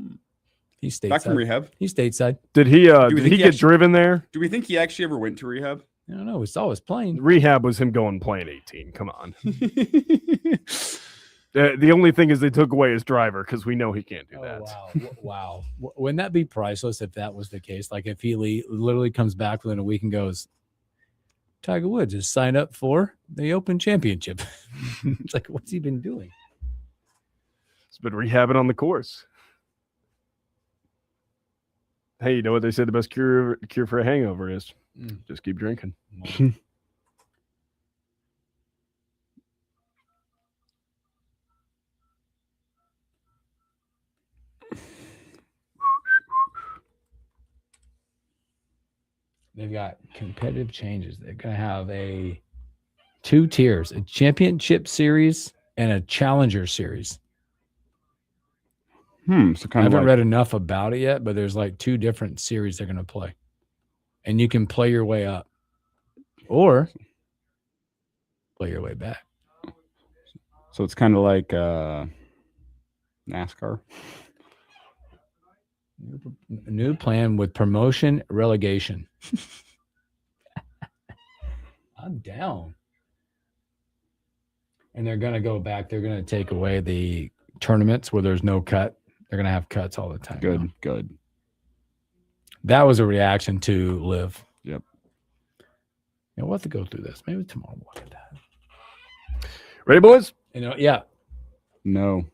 He's stateside. Back from rehab. He's stateside. Did he get driven there? Do we think he actually ever went to rehab? I don't know. We saw his plane. Rehab was him going playing 18. Come on. The only thing is they took away his driver because we know he can't do that. Wow. Wouldn't that be priceless if that was the case? Like if he literally comes back within a week and goes, Tiger Woods has signed up for the Open Championship. It's like, what's he been doing? He's been rehabbing on the course. Hey, you know what they said the best cure for a hangover is? Just keep drinking. They've got competitive changes. They're going to have two tiers, a championship series and a challenger series. So I haven't read enough about it yet, but there's like two different series they're going to play. And you can play your way up or play your way back. So it's kind of like NASCAR. A new plan with promotion, relegation. I'm down. And they're going to go back. They're going to take away the tournaments where there's no cut. They're going to have cuts all the time. Good. That was a reaction to Live. Yep. We'll have to go through this. Maybe tomorrow we'll look at that. Ready, boys? Yeah. No.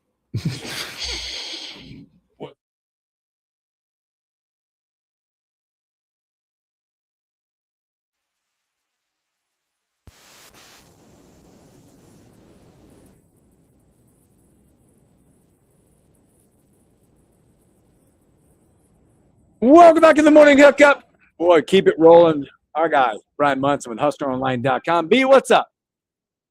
Welcome back to the Morning Hookup. Boy, keep it rolling. Our guy, Brian Munson with HustlerOnline.com. B, what's up?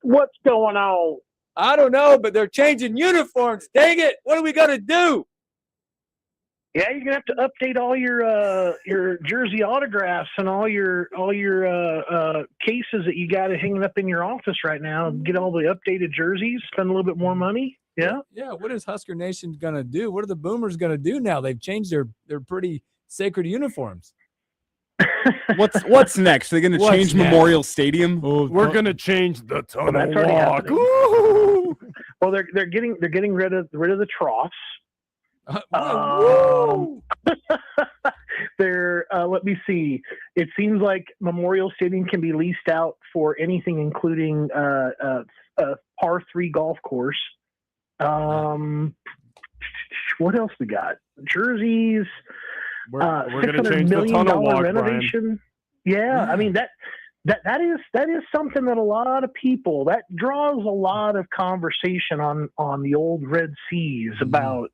What's going on? I don't know, but they're changing uniforms. Dang it. What are we going to do? Yeah, you're gonna have to update all your jersey autographs and all your cases that you got hanging up in your office right now. Get all the updated jerseys. Spend a little bit more money. Yeah. Yeah. What is Husker Nation gonna do? What are the Boomers gonna do now? They've changed their pretty sacred uniforms. What's next? Are they going to change Memorial Stadium? We're going to change the tunnel walk. Well, they're getting rid of the troughs. Let me see. It seems like Memorial Stadium can be leased out for anything, including a par 3 golf course. What else we got? Jerseys. We're going to change the tunnel walk, renovation. Yeah, I mean that is something that a lot of people that draws a lot of conversation on the old Red Seas about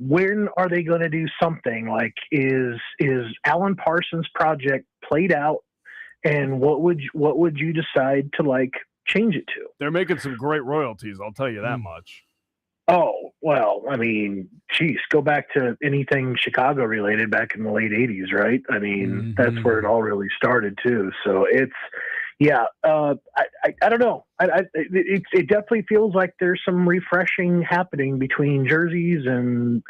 when are they going to do something like is Alan Parsons' project played out, and what would you decide to like change it to? They're making some great royalties, I'll tell you that much. Oh, well, I mean, geez, go back to anything Chicago related back in the late 80s, right? I mean, that's where it all really started too. So it's, I don't know. It definitely feels like there's some refreshing happening between jerseys and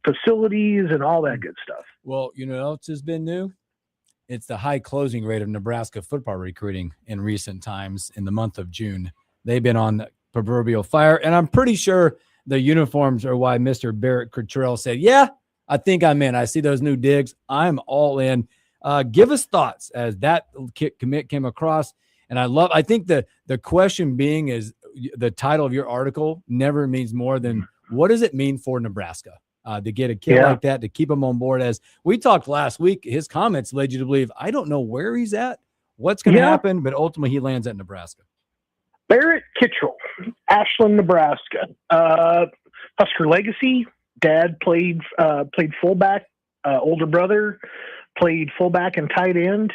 facilities and all that good stuff. Well, you know what else has been new? It's the high closing rate of Nebraska football recruiting in recent times in the month of June. They've been on the proverbial fire, and I'm pretty sure the uniforms are why Mr. Barrett Cottrell said, yeah, I think I'm in. I see those new digs. I'm all in. Give us thoughts as that commit came across. And I think the question being is the title of your article never means more than what does it mean for Nebraska to get a kid like that, to keep him on board? As we talked last week, his comments led you to believe, I don't know where he's at, what's going to happen, but ultimately he lands at Nebraska. Barrett Kittrell, Ashland, Nebraska. Husker legacy. Dad played fullback. Older brother played fullback and tight end.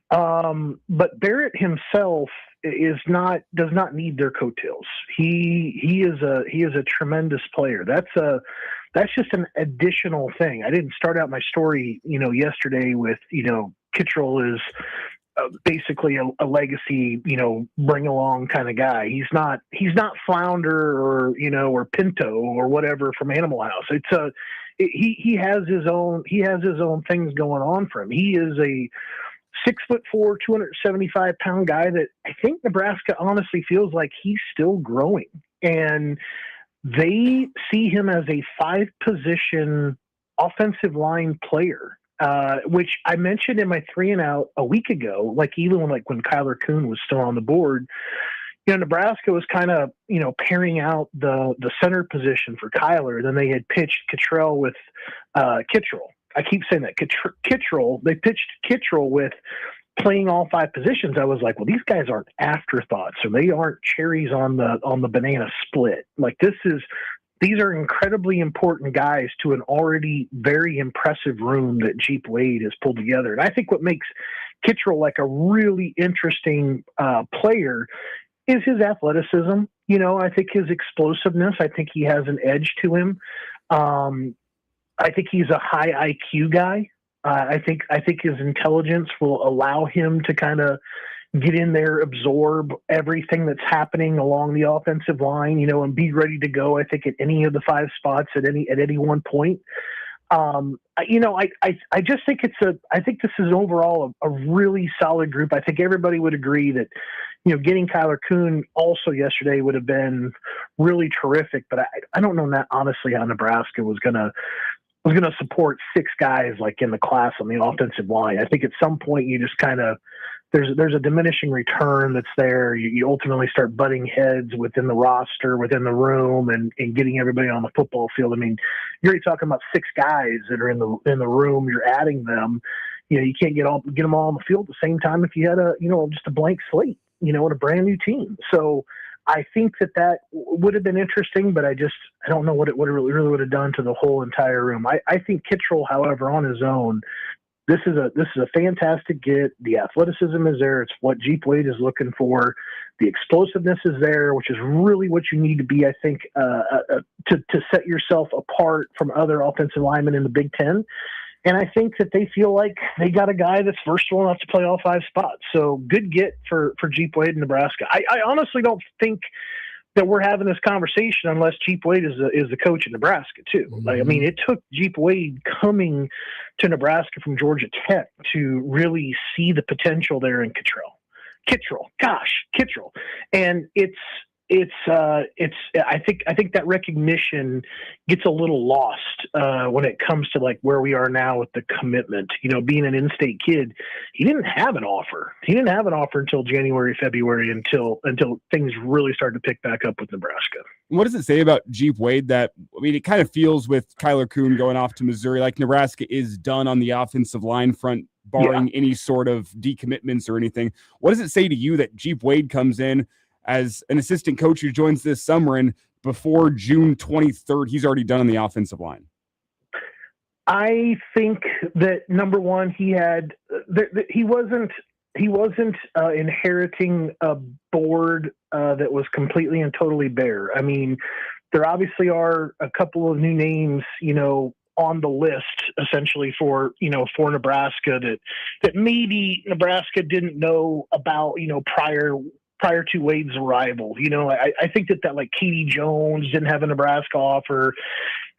But Barrett himself does not need their coattails. He is a tremendous player. That's just an additional thing. I didn't start out my story, yesterday with, Kittrell is basically a legacy, bring along kind of guy. He's not Flounder or Pinto or whatever from Animal House. He has his own things going on for him. He is a 6'4", 275-pound guy that I think Nebraska honestly feels like he's still growing, and they see him as a 5-position offensive line player. Which I mentioned in my 3 and Out a week ago, even when Kyler Kuhn was still on the board, Nebraska was kind of, pairing out the center position for Kyler. Then they had pitched Kittrell with Kittrell. I keep saying that Kittrell. They pitched Kittrell with playing all 5 positions. I was like, well, these guys aren't afterthoughts, or they aren't cherries on the banana split. These are incredibly important guys to an already very impressive room that Jeep Wade has pulled together. And I think what makes Kittrell a really interesting player is his athleticism. I think his explosiveness. I think he has an edge to him. I think he's a high IQ guy. I think his intelligence will allow him to kind of get in there, absorb everything that's happening along the offensive line, and be ready to go, I think, at any of the 5 spots at any one point. I just think I think this is overall a really solid group. I think everybody would agree that, getting Kyler Kuhn also yesterday would have been really terrific, but I don't know honestly how Nebraska was going to support 6 guys in the class on the offensive line. I think at some point you just kind of, there's a diminishing return that's there. You ultimately start butting heads within the roster, within the room, and getting everybody on the football field. I mean, you're already talking about 6 guys that are in the room. You're adding them. You can't get them all on the field at the same time if you had just a blank slate, and a brand new team. So I think that would have been interesting, but I don't know what it really would have done to the whole entire room. I think Kittrell, however, on his own, this is a fantastic get. The athleticism is there. It's what Jeep Wade is looking for. The explosiveness is there, which is really what you need to be, I think, to set yourself apart from other offensive linemen in the Big Ten. And I think that they feel like they got a guy that's versatile enough to play all 5 spots. So good get for Jeep Wade in Nebraska. I honestly don't think that we're having this conversation unless Jeep Wade is the coach in Nebraska too. It took Jeep Wade coming to Nebraska from Georgia Tech to really see the potential there in Kittrell. And I think that recognition gets a little lost when it comes to where we are now with the commitment. Being an in-state kid, he didn't have an offer. He didn't have an offer until January, February, until things really started to pick back up with Nebraska. What does it say about Jeep Wade it kind of feels with Kyler Kuhn going off to Missouri, like Nebraska is done on the offensive line front, barring any sort of decommitments or anything. What does it say to you that Jeep Wade comes in as an assistant coach who joins this summer, and before June 23rd, he's already done on the offensive line? I think that, number one, he wasn't inheriting a board that was completely and totally bare. I mean, there obviously are a couple of new names, on the list essentially for Nebraska that maybe Nebraska didn't know about, prior to Wade's arrival. I think that Katie Jones didn't have a Nebraska offer.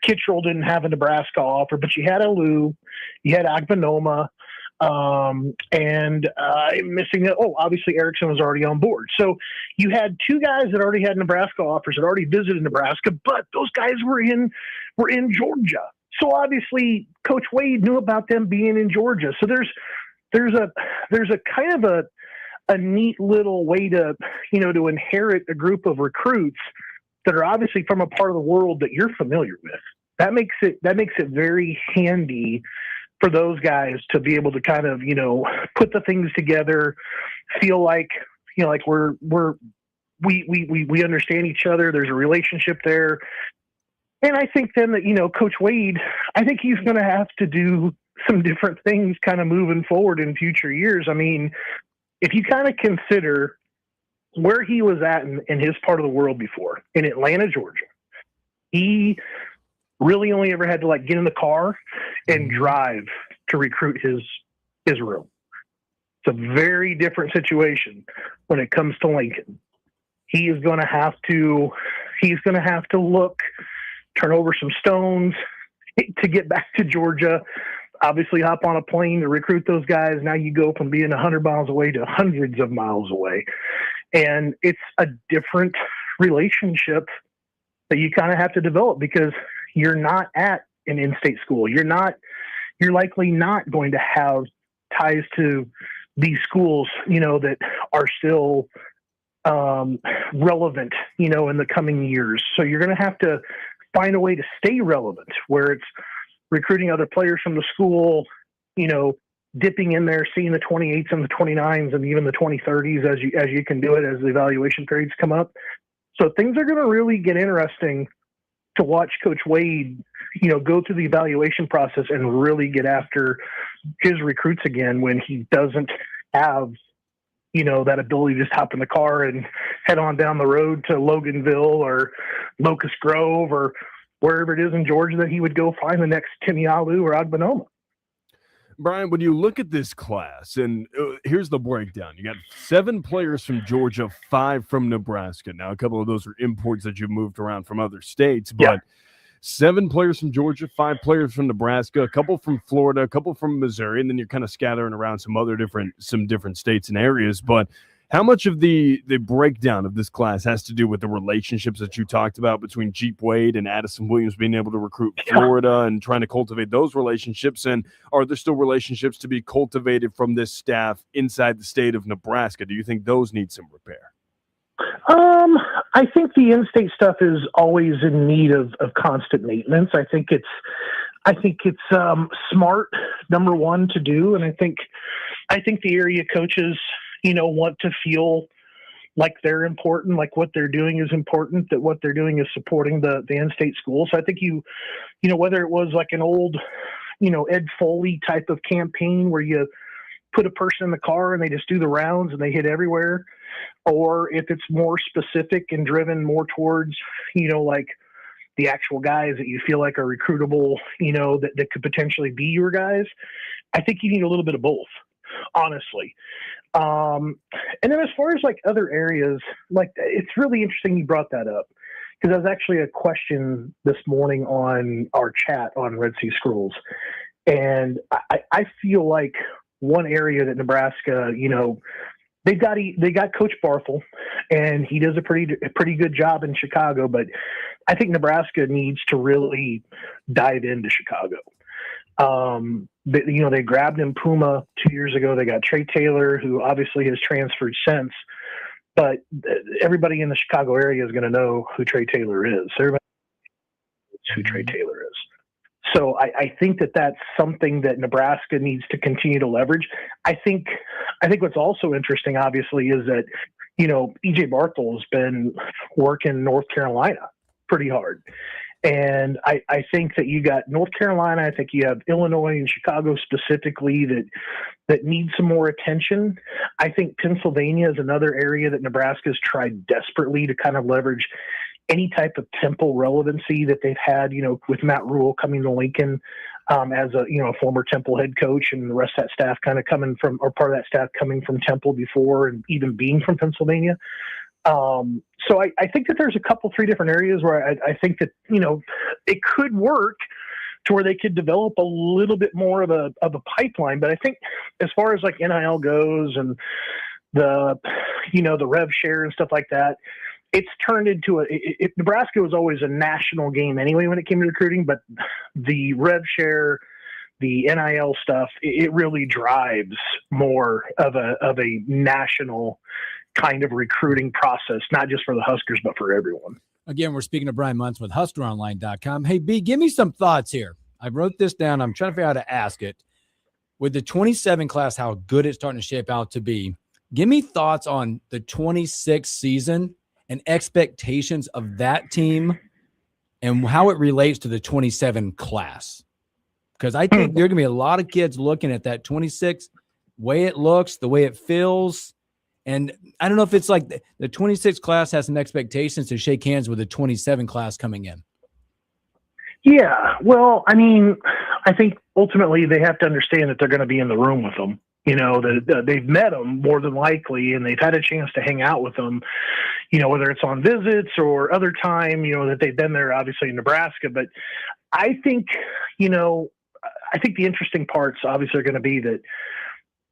Kittrell didn't have a Nebraska offer, but you had Alou, you had Agbanoma, and missing it. Oh, obviously Erickson was already on board. So you had 2 guys that already had Nebraska offers, that already visited Nebraska, but those guys were in Georgia. So obviously Coach Wade knew about them being in Georgia. So there's a kind of a neat little way to inherit a group of recruits that are obviously from a part of the world that you're familiar with. That makes it very handy for those guys to be able to kind of, put the things together, feel like, like we understand each other. There's a relationship there. And I think then that, Coach Wade, I think he's going to have to do some different things kind of moving forward in future years. I mean, if you kind of consider where he was at in his part of the world before, in Atlanta, Georgia, he really only ever had to get in the car and drive to recruit his room. It's a very different situation when it comes to Lincoln. He's going to have to look, turn over some stones to get back to Georgia, obviously hop on a plane to recruit those guys. Now you go from being 100 miles away to hundreds of miles away. And it's a different relationship that you kind of have to develop because you're not at an in-state school. You're likely not going to have ties to these schools, that are still relevant, in the coming years. So you're going to have to find a way to stay relevant, where it's recruiting other players from the school, dipping in there, seeing the 28s and the 29s and even the 2030s as you can do it as the evaluation periods come up. So things are going to really get interesting to watch Coach Wade, go through the evaluation process and really get after his recruits again when he doesn't have, that ability to just hop in the car and head on down the road to Loganville or Locust Grove or wherever it is in Georgia that he would go find the next Timialu or Agbanoma. Brian, when you look at this class, and here's the breakdown. You got 7 players from Georgia, 5 from Nebraska. Now, a couple of those are imports that you moved around from other states, but 7 players from Georgia, 5 players from Nebraska, a couple from Florida, a couple from Missouri, and then you're kind of scattering around some different states and areas. But how much of the breakdown of this class has to do with the relationships that you talked about between Jeep Wade and Addison Williams being able to recruit Florida and trying to cultivate those relationships? And are there still relationships to be cultivated from this staff inside the state of Nebraska? Do you think those need some repair? I think the in-state stuff is always in need of constant maintenance. I think it's smart, number one, to do. And I think the area coaches, want to feel like they're important, like what they're doing is important, that what they're doing is supporting the in-state school. So I think whether it was like an old, Ed Foley type of campaign where you put a person in the car and they just do the rounds and they hit everywhere, or if it's more specific and driven more towards, like the actual guys that you feel like are recruitable, that could potentially be your guys. I think you need a little bit of both, honestly. And then as far as other areas, it's really interesting you brought that up, because that was actually a question this morning on our chat on Red Sea Scrolls. And I feel like one area that Nebraska, they got Coach Barthel, and he does a pretty good job in Chicago, but I think Nebraska needs to really dive into Chicago. They grabbed in Puma 2 years ago. They got Trey Taylor, who obviously has transferred since, but everybody in the Chicago area is going to know who Trey Taylor is. Everybody knows who Trey Taylor is. So I think that that's something that Nebraska needs to continue to leverage. I think what's also interesting, obviously, is that, E.J. Barthel has been working North Carolina pretty hard. And I think that you got North Carolina. I think you have Illinois and Chicago specifically that need some more attention. I think Pennsylvania is another area that Nebraska's tried desperately to kind of leverage any type of Temple relevancy that they've had, with Matt Rule coming to Lincoln as a former Temple head coach, and the rest of that staff kind of coming from, or part of that staff coming from Temple before and even being from Pennsylvania. So I think that there's a 3 different areas where I think that, it could work to where they could develop a little bit more of a pipeline. But I think as far as NIL goes and the rev share and stuff like that, it's turned into Nebraska was always a national game anyway when it came to recruiting, but the rev share, the NIL stuff, it really drives more of a national kind of recruiting process, not just for the Huskers, but for everyone. Again, we're speaking to Brian Muntz with HuskerOnline.com. Hey, B, give me some thoughts here. I wrote this down. I'm trying to figure out how to ask it. With the 27 class, how good it's starting to shape out to be. Give me thoughts on the 26 season and expectations of that team and how it relates to the 27 class. Because I think there are going to be a lot of kids looking at that 26, way it looks, the way it feels. And I don't know if it's like the 26 class has some expectations to shake hands with the 27 class coming in. Yeah, well, I mean, I think ultimately they have to understand that they're going to be in the room with them. You know, they've met them more than likely, and they've had a chance to hang out with them, you know, whether it's on visits or other time, you know, that they've been there, obviously, in Nebraska. But I think, you know, I think the interesting parts obviously are going to be that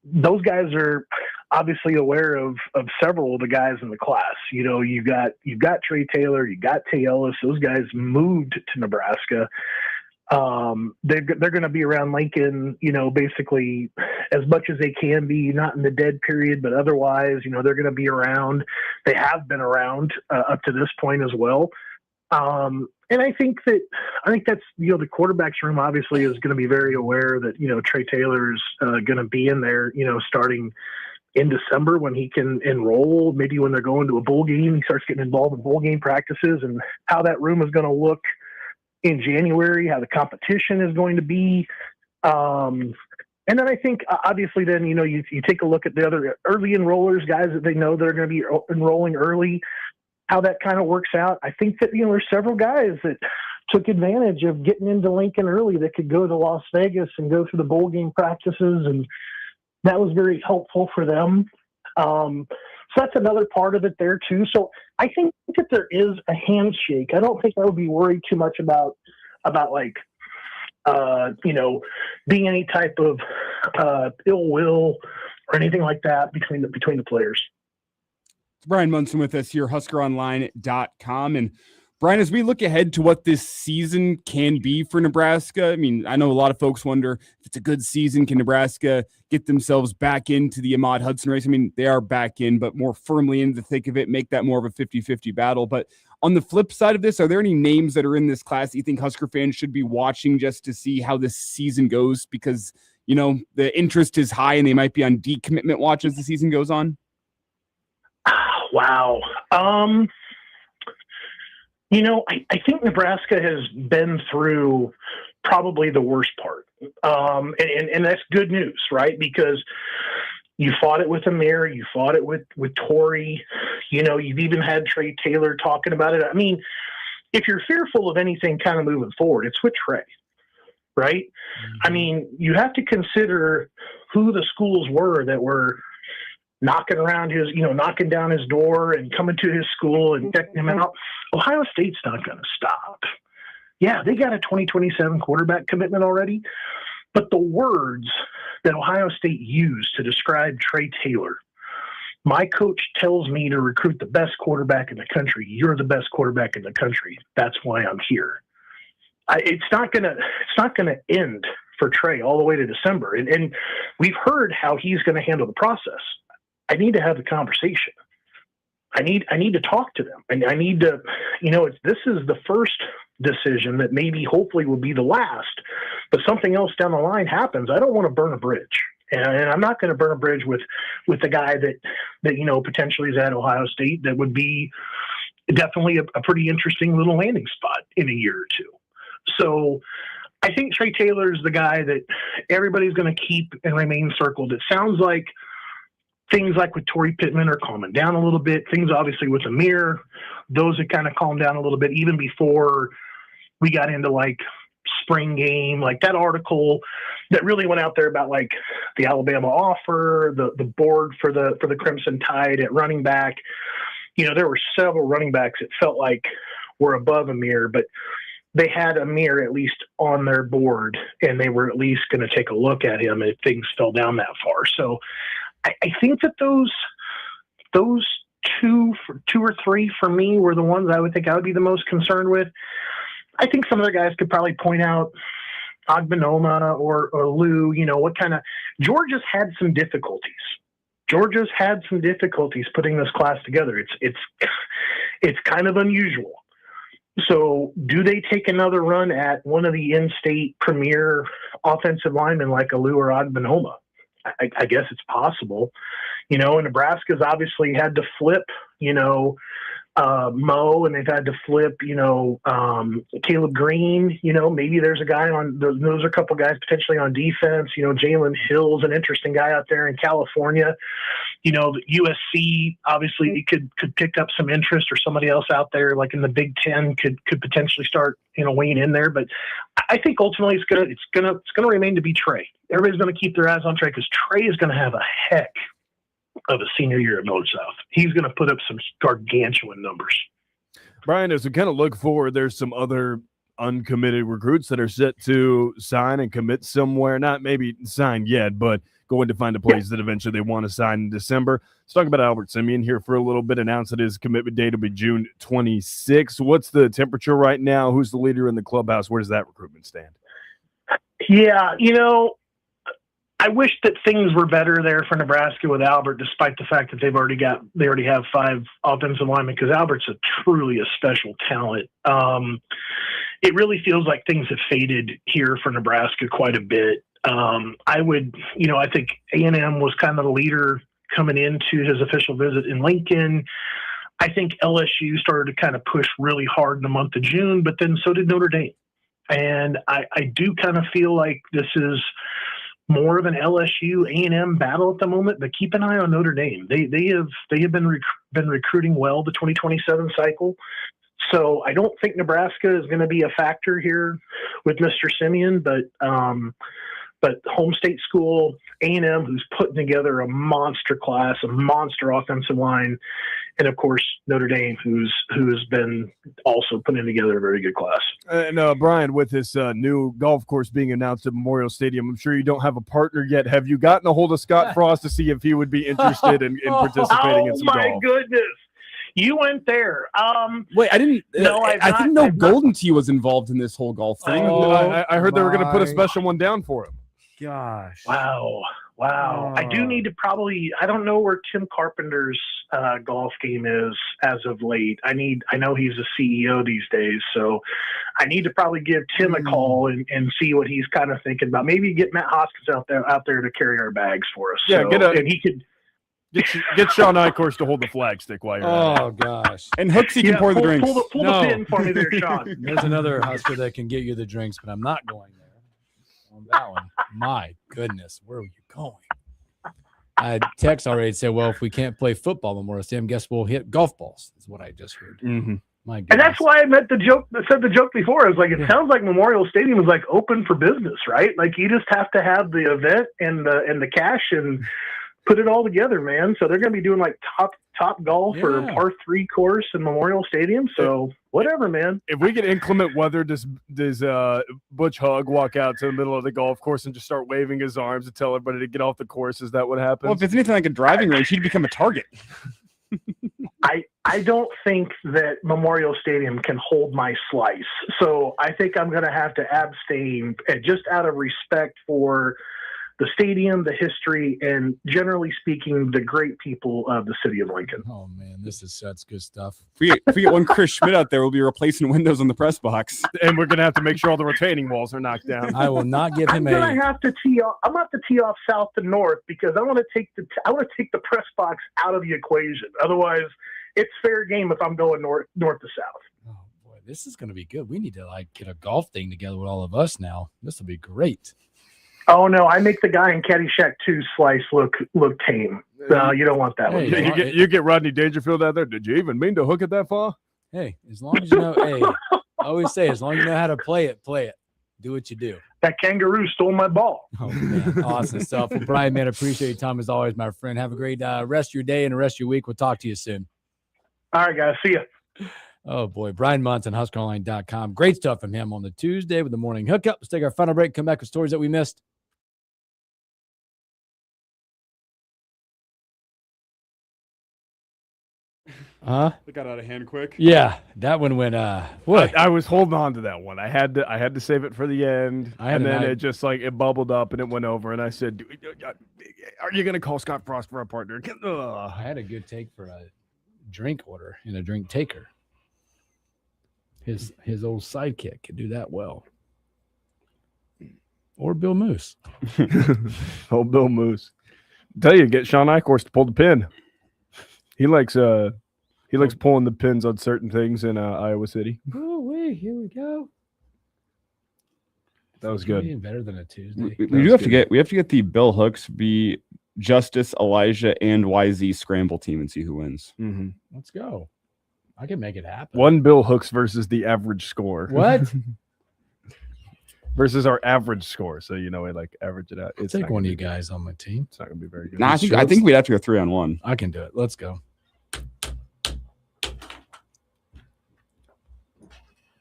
those guys are obviously aware of several of the guys in the class. You know, you've got Trey Taylor, you got Tay Ellis. Those guys moved to Nebraska. They're going to be around Lincoln, you know, basically as much as they can be, not in the dead period, but otherwise, you know, they're going to be around. They have been around up to this point as well. And I think that's, you know, the quarterback's room obviously is going to be very aware that, you know, Trey Taylor is going to be in there, you know, starting in December when he can enroll, maybe when they're going to a bowl game, he starts getting involved in bowl game practices, and how that room is going to look in January, how the competition is going to be. And then I think obviously then, you know, you take a look at the other early enrollers, guys that they know that are going to be enrolling early, how that kind of works out. I think that, you know, there's several guys that took advantage of getting into Lincoln early that could go to Las Vegas and go through the bowl game practices, and that was very helpful for them. So that's another part of it there too. So I think that there is a handshake. I don't think I would be worried too much about like, you know, being any type of ill will or anything like that between the players. Brian Munson with us here, HuskerOnline.com. And Brian, as we look ahead to what this season can be for Nebraska, I mean, I know a lot of folks wonder if it's a good season, can Nebraska get themselves back into the Ahmad Hudson race? I mean, they are back in, but more firmly in the thick of it, make that more of a 50-50 battle. But on the flip side of this, are there any names that are in this class that you think Husker fans should be watching just to see how this season goes? Because, you know, the interest is high and they might be on decommitment watch as the season goes on. Wow. You know, I think Nebraska has been through probably the worst part. And that's good news, right? Because you fought it with Amir, you fought it with Torrey, you know, you've even had Trey Taylor talking about it. I mean, if you're fearful of anything kind of moving forward, it's with Trey, right? Mm-hmm. I mean, you have to consider who the schools were that were knocking down his door and coming to his school and checking him out. Ohio State's not going to stop. Yeah, they got a 2027 quarterback commitment already, but the words that Ohio State used to describe Trey Taylor, my coach tells me to recruit the best quarterback in the country. You're the best quarterback in the country. That's why I'm here. It's not going to end for Trey all the way to December. And we've heard how he's going to handle the process. I need to have the conversation. I need to talk to them, and I need to, you know, this is the first decision that maybe hopefully will be the last, but something else down the line happens. I don't want to burn a bridge, and I'm not going to burn a bridge with the guy that you know potentially is at Ohio State. That would be definitely a pretty interesting little landing spot in a year or two. So I think Trey Taylor is the guy that everybody's going to keep and remain circled. It sounds like things like with Torrey Pittman are calming down a little bit. Things obviously with Amir, those have kind of calmed down a little bit even before we got into like spring game, like that article that really went out there about like the Alabama offer, the board for the Crimson Tide at running back. You know, there were several running backs that felt like were above Amir, but they had Amir at least on their board and they were at least going to take a look at him if things fell down that far. So I think that those two or three for me were the ones I would be the most concerned with. I think some other guys could probably point out Agbanoma or Lou, you know, what kind of Georgia's had some difficulties. Georgia's had some difficulties putting this class together. It's kind of unusual. So do they take another run at one of the in-state premier offensive linemen like Alou or Adbanoma? I guess it's possible. And Nebraska's obviously had to flip, Mo, and they've had to flip, Caleb Green. Maybe there's a guy those are a couple guys potentially on defense. Jalen Hill's an interesting guy out there in California. The USC obviously could pick up some interest, or somebody else out there like in the Big Ten could potentially start weighing in there. But I think ultimately it's gonna remain to be Trey. Everybody's gonna keep their eyes on Trey because Trey is gonna have a heck of a senior year at North South. He's gonna put up some gargantuan numbers. Brian, as we kind of look forward, there's some other uncommitted recruits that are set to sign and commit somewhere. Not maybe sign yet, but going to find a place that eventually they want to sign in December. Let's talk about Albert Simeon here for a little bit. Announced that his commitment date will be June 26th. What's the temperature right now? Who's the leader in the clubhouse? Where does that recruitment stand? Yeah, I wish that things were better there for Nebraska with Albert, despite the fact that they already have 5 offensive linemen, because Albert's truly a special talent. It really feels like things have faded here for Nebraska quite a bit. I think A&M was kind of the leader coming into his official visit in Lincoln. I think LSU started to kind of push really hard in the month of June, but then so did Notre Dame. And I do kind of feel like this is more of an LSU A&M battle at the moment, but keep an eye on Notre Dame. They have been recruiting well the 2027 cycle. So I don't think Nebraska is going to be a factor here with Mr. Simeon, but home state school, A&M, who's putting together a monster class, a monster offensive line, and of course Notre Dame, who's been also putting together a very good class. And Brian, with this new golf course being announced at Memorial Stadium, I'm sure you don't have a partner yet. Have you gotten a hold of Scott Frost to see if he would be interested in participating in some golf? Oh my goodness. You went there. Wait, I didn't. No, I didn't know Golden Tee was involved in this whole golf thing. I heard they were going to put a special one down for him. Gosh. Wow. I do need to I don't know where Tim Carpenter's golf game is as of late. I know he's a CEO these days, so I need to probably give Tim a call and see what he's kind of thinking about. Maybe get Matt Hoskins out there to carry our bags for us. Yeah, and he could. Get Sean Eichhorst to hold the flag stick while you're at it. Oh, gosh. And Hooksy can pour the drinks. Pull the pin for me there, Sean. There's another Husker that can get you the drinks, but I'm not going there on that one. My goodness, where are you going? I text already said, well, if we can't play football Memorial Stadium, guess we'll hit golf balls, is what I just heard. Mm-hmm. My goodness. And that's why I said the joke before. I was like, it sounds like Memorial Stadium is like open for business, right? Like you just have to have the event and the cash and put it all together, man. So they're going to be doing like top golf or par 3 course in Memorial Stadium. So whatever, man. If we get inclement weather, does Butch Hug walk out to the middle of the golf course and just start waving his arms to tell everybody to get off the course? Is that what happens? Well, if it's anything like a driving range, he'd become a target. I don't think that Memorial Stadium can hold my slice. So I think I'm going to have to abstain just out of respect for the stadium, the history, and generally speaking, the great people of the city of Lincoln. Oh, man, this is such good stuff. If we get one Chris Schmidt out there, we'll be replacing windows on the press box. And we're going to have to make sure all the retaining walls are knocked down. I will not give him I'm going to have to tee off south to north because I want to take the press box out of the equation. Otherwise, it's fair game if I'm going north to south. Oh, boy, this is going to be good. We need to get a golf thing together with all of us now. This will be great. Oh no! I make the guy in Caddyshack 2 slice look tame. No, you don't want that one. You get Rodney Dangerfield out there. Did you even mean to hook it that far? Hey, as long as you know, I always say, as long as you know how to play it. Do what you do. That kangaroo stole my ball. Oh man, awesome stuff. Well, Brian, man, appreciate your time as always, my friend. Have a great rest of your day and the rest of your week. We'll talk to you soon. All right, guys. See ya. Oh, boy. Brian Munson, HuskerOnline.com. Great stuff from him on the Tuesday with the morning hookup. Let's take our final break, come back with stories that we missed. It got out of hand quick. Yeah, that one went. What? I was holding on to that one. I had to save it for the end, and then it just it bubbled up and it went over. And I said, "Are you going to call Scott Frost for a partner?" I had a good take for a drink order and a drink taker. His old sidekick could do that well. Or Bill Moose. Old Bill Moose. Tell you, get Sean Eichhorst to pull the pin. He likes pulling the pins on certain things in Iowa City. Oh wait, here we go. That was good. Even better than a Tuesday. We do have to get the Bill Hooks v. Justice, Elijah, and YZ scramble team and see who wins. Mm-hmm. Let's go. I can make it happen. One Bill Hooks versus the average score. What? Versus our average score. So we like average it out. I'll take one of you guys on my team. It's not gonna be very good. No, I think we'd have to go 3-on-1. I can do it. Let's go.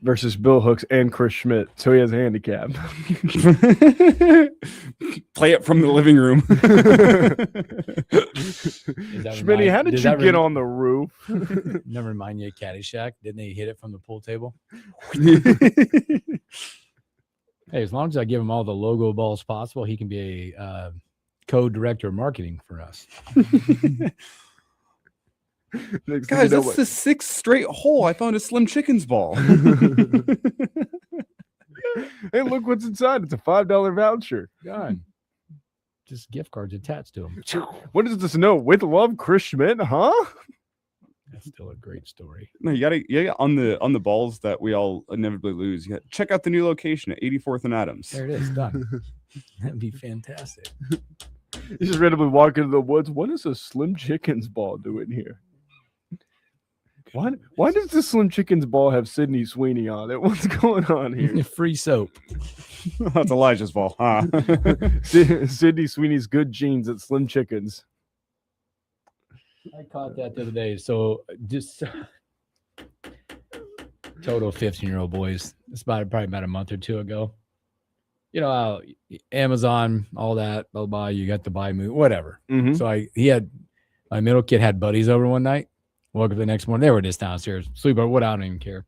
Versus Bill Hooks and Chris Schmidt. So he has a handicap. Play it from the living room. Schmitty, how did you get on the roof? Never remind you of Caddyshack. Didn't he hit it from the pool table? Hey, as long as I give him all the logo balls possible, he can be a co-director of marketing for us. Guys, that's the 6th straight hole. I found a Slim Chickens ball. Hey, look what's inside. It's a $5 voucher. God. Just gift cards attached to them. What is this note? With love, Chris Schmidt, huh? That's still a great story. No, you gotta on the balls that we all inevitably lose. You gotta check out the new location at 84th and Adams. There it is, done. That'd be fantastic. You just randomly walk into the woods. What is a Slim Chickens ball doing here? Why does the Slim Chickens ball have Sydney Sweeney on it? What's going on here? Free soap. That's Elijah's ball. Huh? Sydney Sweeney's good jeans at Slim Chickens. I caught that the other day. So just total 15-year-old boys. It's probably about a month or two ago. You know how Amazon, all that, blah, blah, you got to buy movie, whatever. Mm-hmm. So my middle kid had buddies over one night. Woke up the next morning. They were just downstairs. Sleep or what? I don't even care.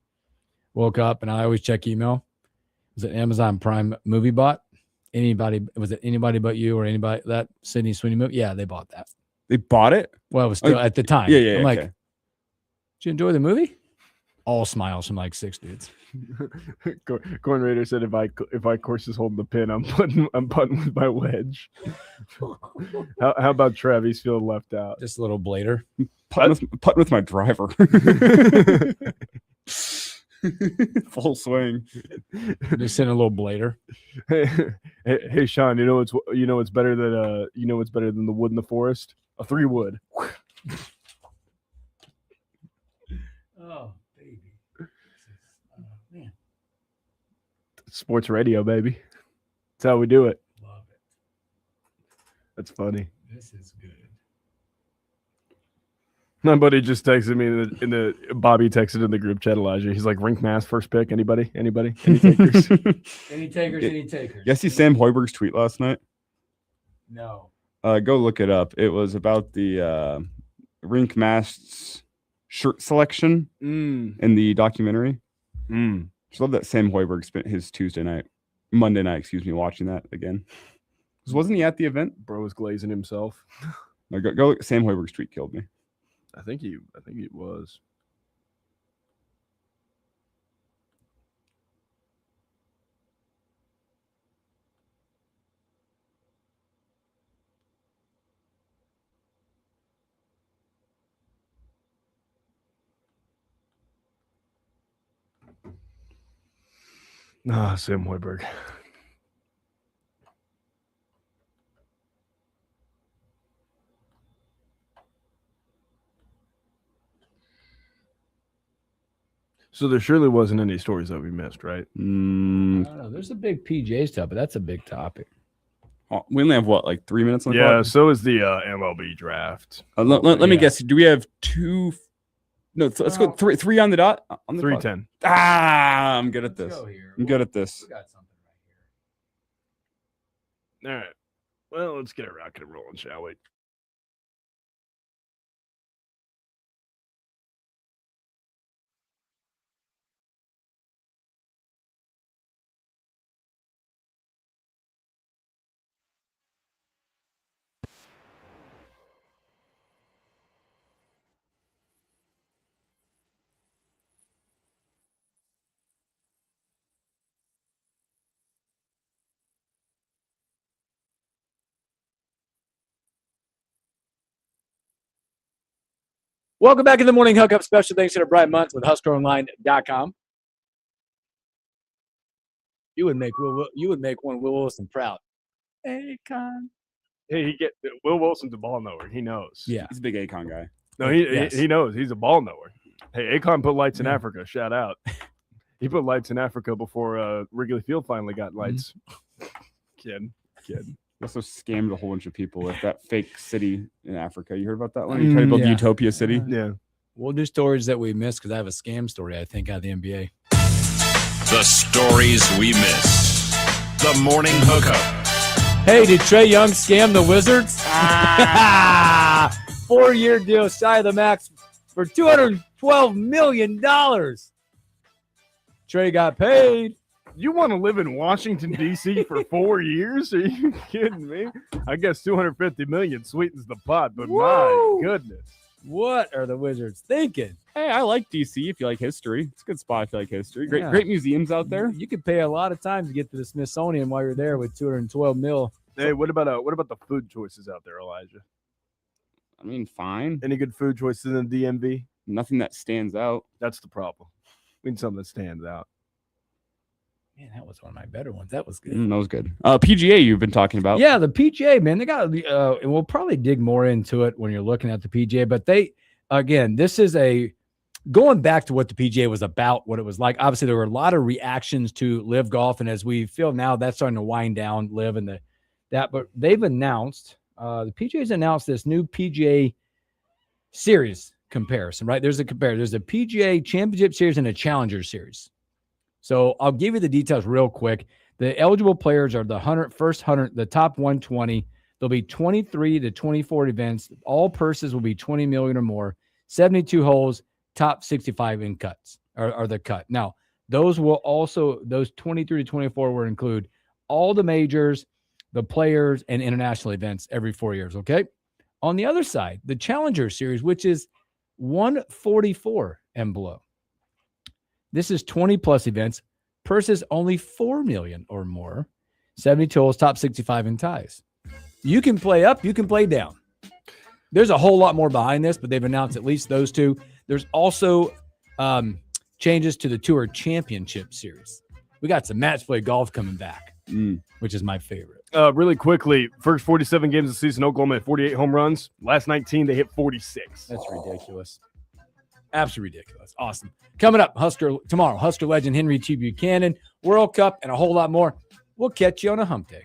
Woke up and I always check email. Was it Amazon Prime movie bot? Was it anybody but you or anybody that Sydney Sweeney movie? Yeah, they bought that. They bought it? Well, it was still at the time. Yeah. I'm like, okay. did you enjoy the movie? All smiles from like 6 dudes. Corn Raider said, if I course is holding the pin, I'm putting with my wedge. How about Trev? He's feeling left out. Just a little blader. Putting with my driver. Full swing. Just send a little blader. Hey, Sean, you know what's better than the wood in the forest? A 3-wood. Oh, baby. Man. Sports radio, baby. That's how we do it. Love it. That's funny. This is good. My buddy just texted me in the Bobby texted in the group chat, Elijah. He's like, Rink Mass first pick. Anybody? Any takers? Any takers? You see Sam Hoiberg's tweet last night? No. Go look it up. It was about the Rink Mass shirt selection in the documentary. Just love that Sam Hoiberg spent his Monday night, watching that again. Wasn't he at the event? Bro was glazing himself. No, go look. Sam Hoiberg's tweet killed me. I think he was. Sam Hoiberg. So there surely wasn't any stories that we missed, right? I don't know. There's a big PJ stuff, but that's a big topic. Oh, we only have like 3 minutes on the clock? clock? So is the MLB draft. Let me guess. Do we have two? No, let's go three on the dot. On the 3:10. I'm good at this. I'm good at this. We got something All right. Well, let's get it rocking and rolling, shall we? Welcome back to the Morning Hookup. Special thanks to the Bright Month with HuskerOnline.com. You would make one Will Wilson proud. Akon. Hey, Will Wilson's a ball knower. He knows. Yeah, he's a big Akon guy. No, he knows. He's a ball knower. Hey, Akon put lights in Africa. Shout out. He put lights in Africa before Wrigley Field finally got lights. Kidding. He also scammed a whole bunch of people with that fake city in Africa. You heard about that one? He tried to build Utopia City. Yeah. We'll do stories that we missed because I have a scam story, I think, out of the NBA. The stories we miss. The Morning Hookup. Hey, did Trae Young scam the Wizards? 4-year deal shy of the max for $212 million. Trae got paid. You want to live in Washington, D.C. for 4 years? Are you kidding me? I guess $250 million sweetens the pot, but Whoa. my goodness. What are the Wizards thinking? Hey, I like D.C. if you like history. It's a good spot if you like history. Great museums out there. You could pay a lot of time to get to the Smithsonian while you're there with $212 million. Hey, what about the food choices out there, Elijah? I mean, fine. Any good food choices in the DMV? Nothing that stands out. That's the problem. We need something that stands out. Man, that was one of my better ones. That was good. That was good. PGA you've been talking about. Yeah, the PGA, man, they got, and we'll probably dig more into it when you're looking at the PGA, but this is going back to what the PGA was about, what it was like. Obviously, there were a lot of reactions to Live Golf, and as we feel now, that's starting to wind down Live and but they've announced, the PGA's announced this new PGA Series comparison, right? There's a PGA Championship Series and a Challenger Series. So I'll give you the details real quick. The eligible players are the first 100, the top 120. There'll be 23 to 24 events. All purses will be 20 million or more. 72 holes, top 65 in cuts are the cut. Now, those 23 to 24 will include all the majors, the players, and international events every 4 years, okay? On the other side, the Challenger Series, which is 144 and below. This is 20-plus events. Purses only 4 million or more. 72 holes, top 65 in ties. You can play up, you can play down. There's a whole lot more behind this, but they've announced at least those two. There's also changes to the Tour Championship Series. We got some match play golf coming back, which is my favorite. Really quickly, first 47 games of the season, Oklahoma had 48 home runs. Last 19, they hit 46. That's ridiculous. Absolutely ridiculous. Awesome. Coming up, tomorrow, Husker legend Henry T. Buchanan, World Cup, and a whole lot more. We'll catch you on a hump day.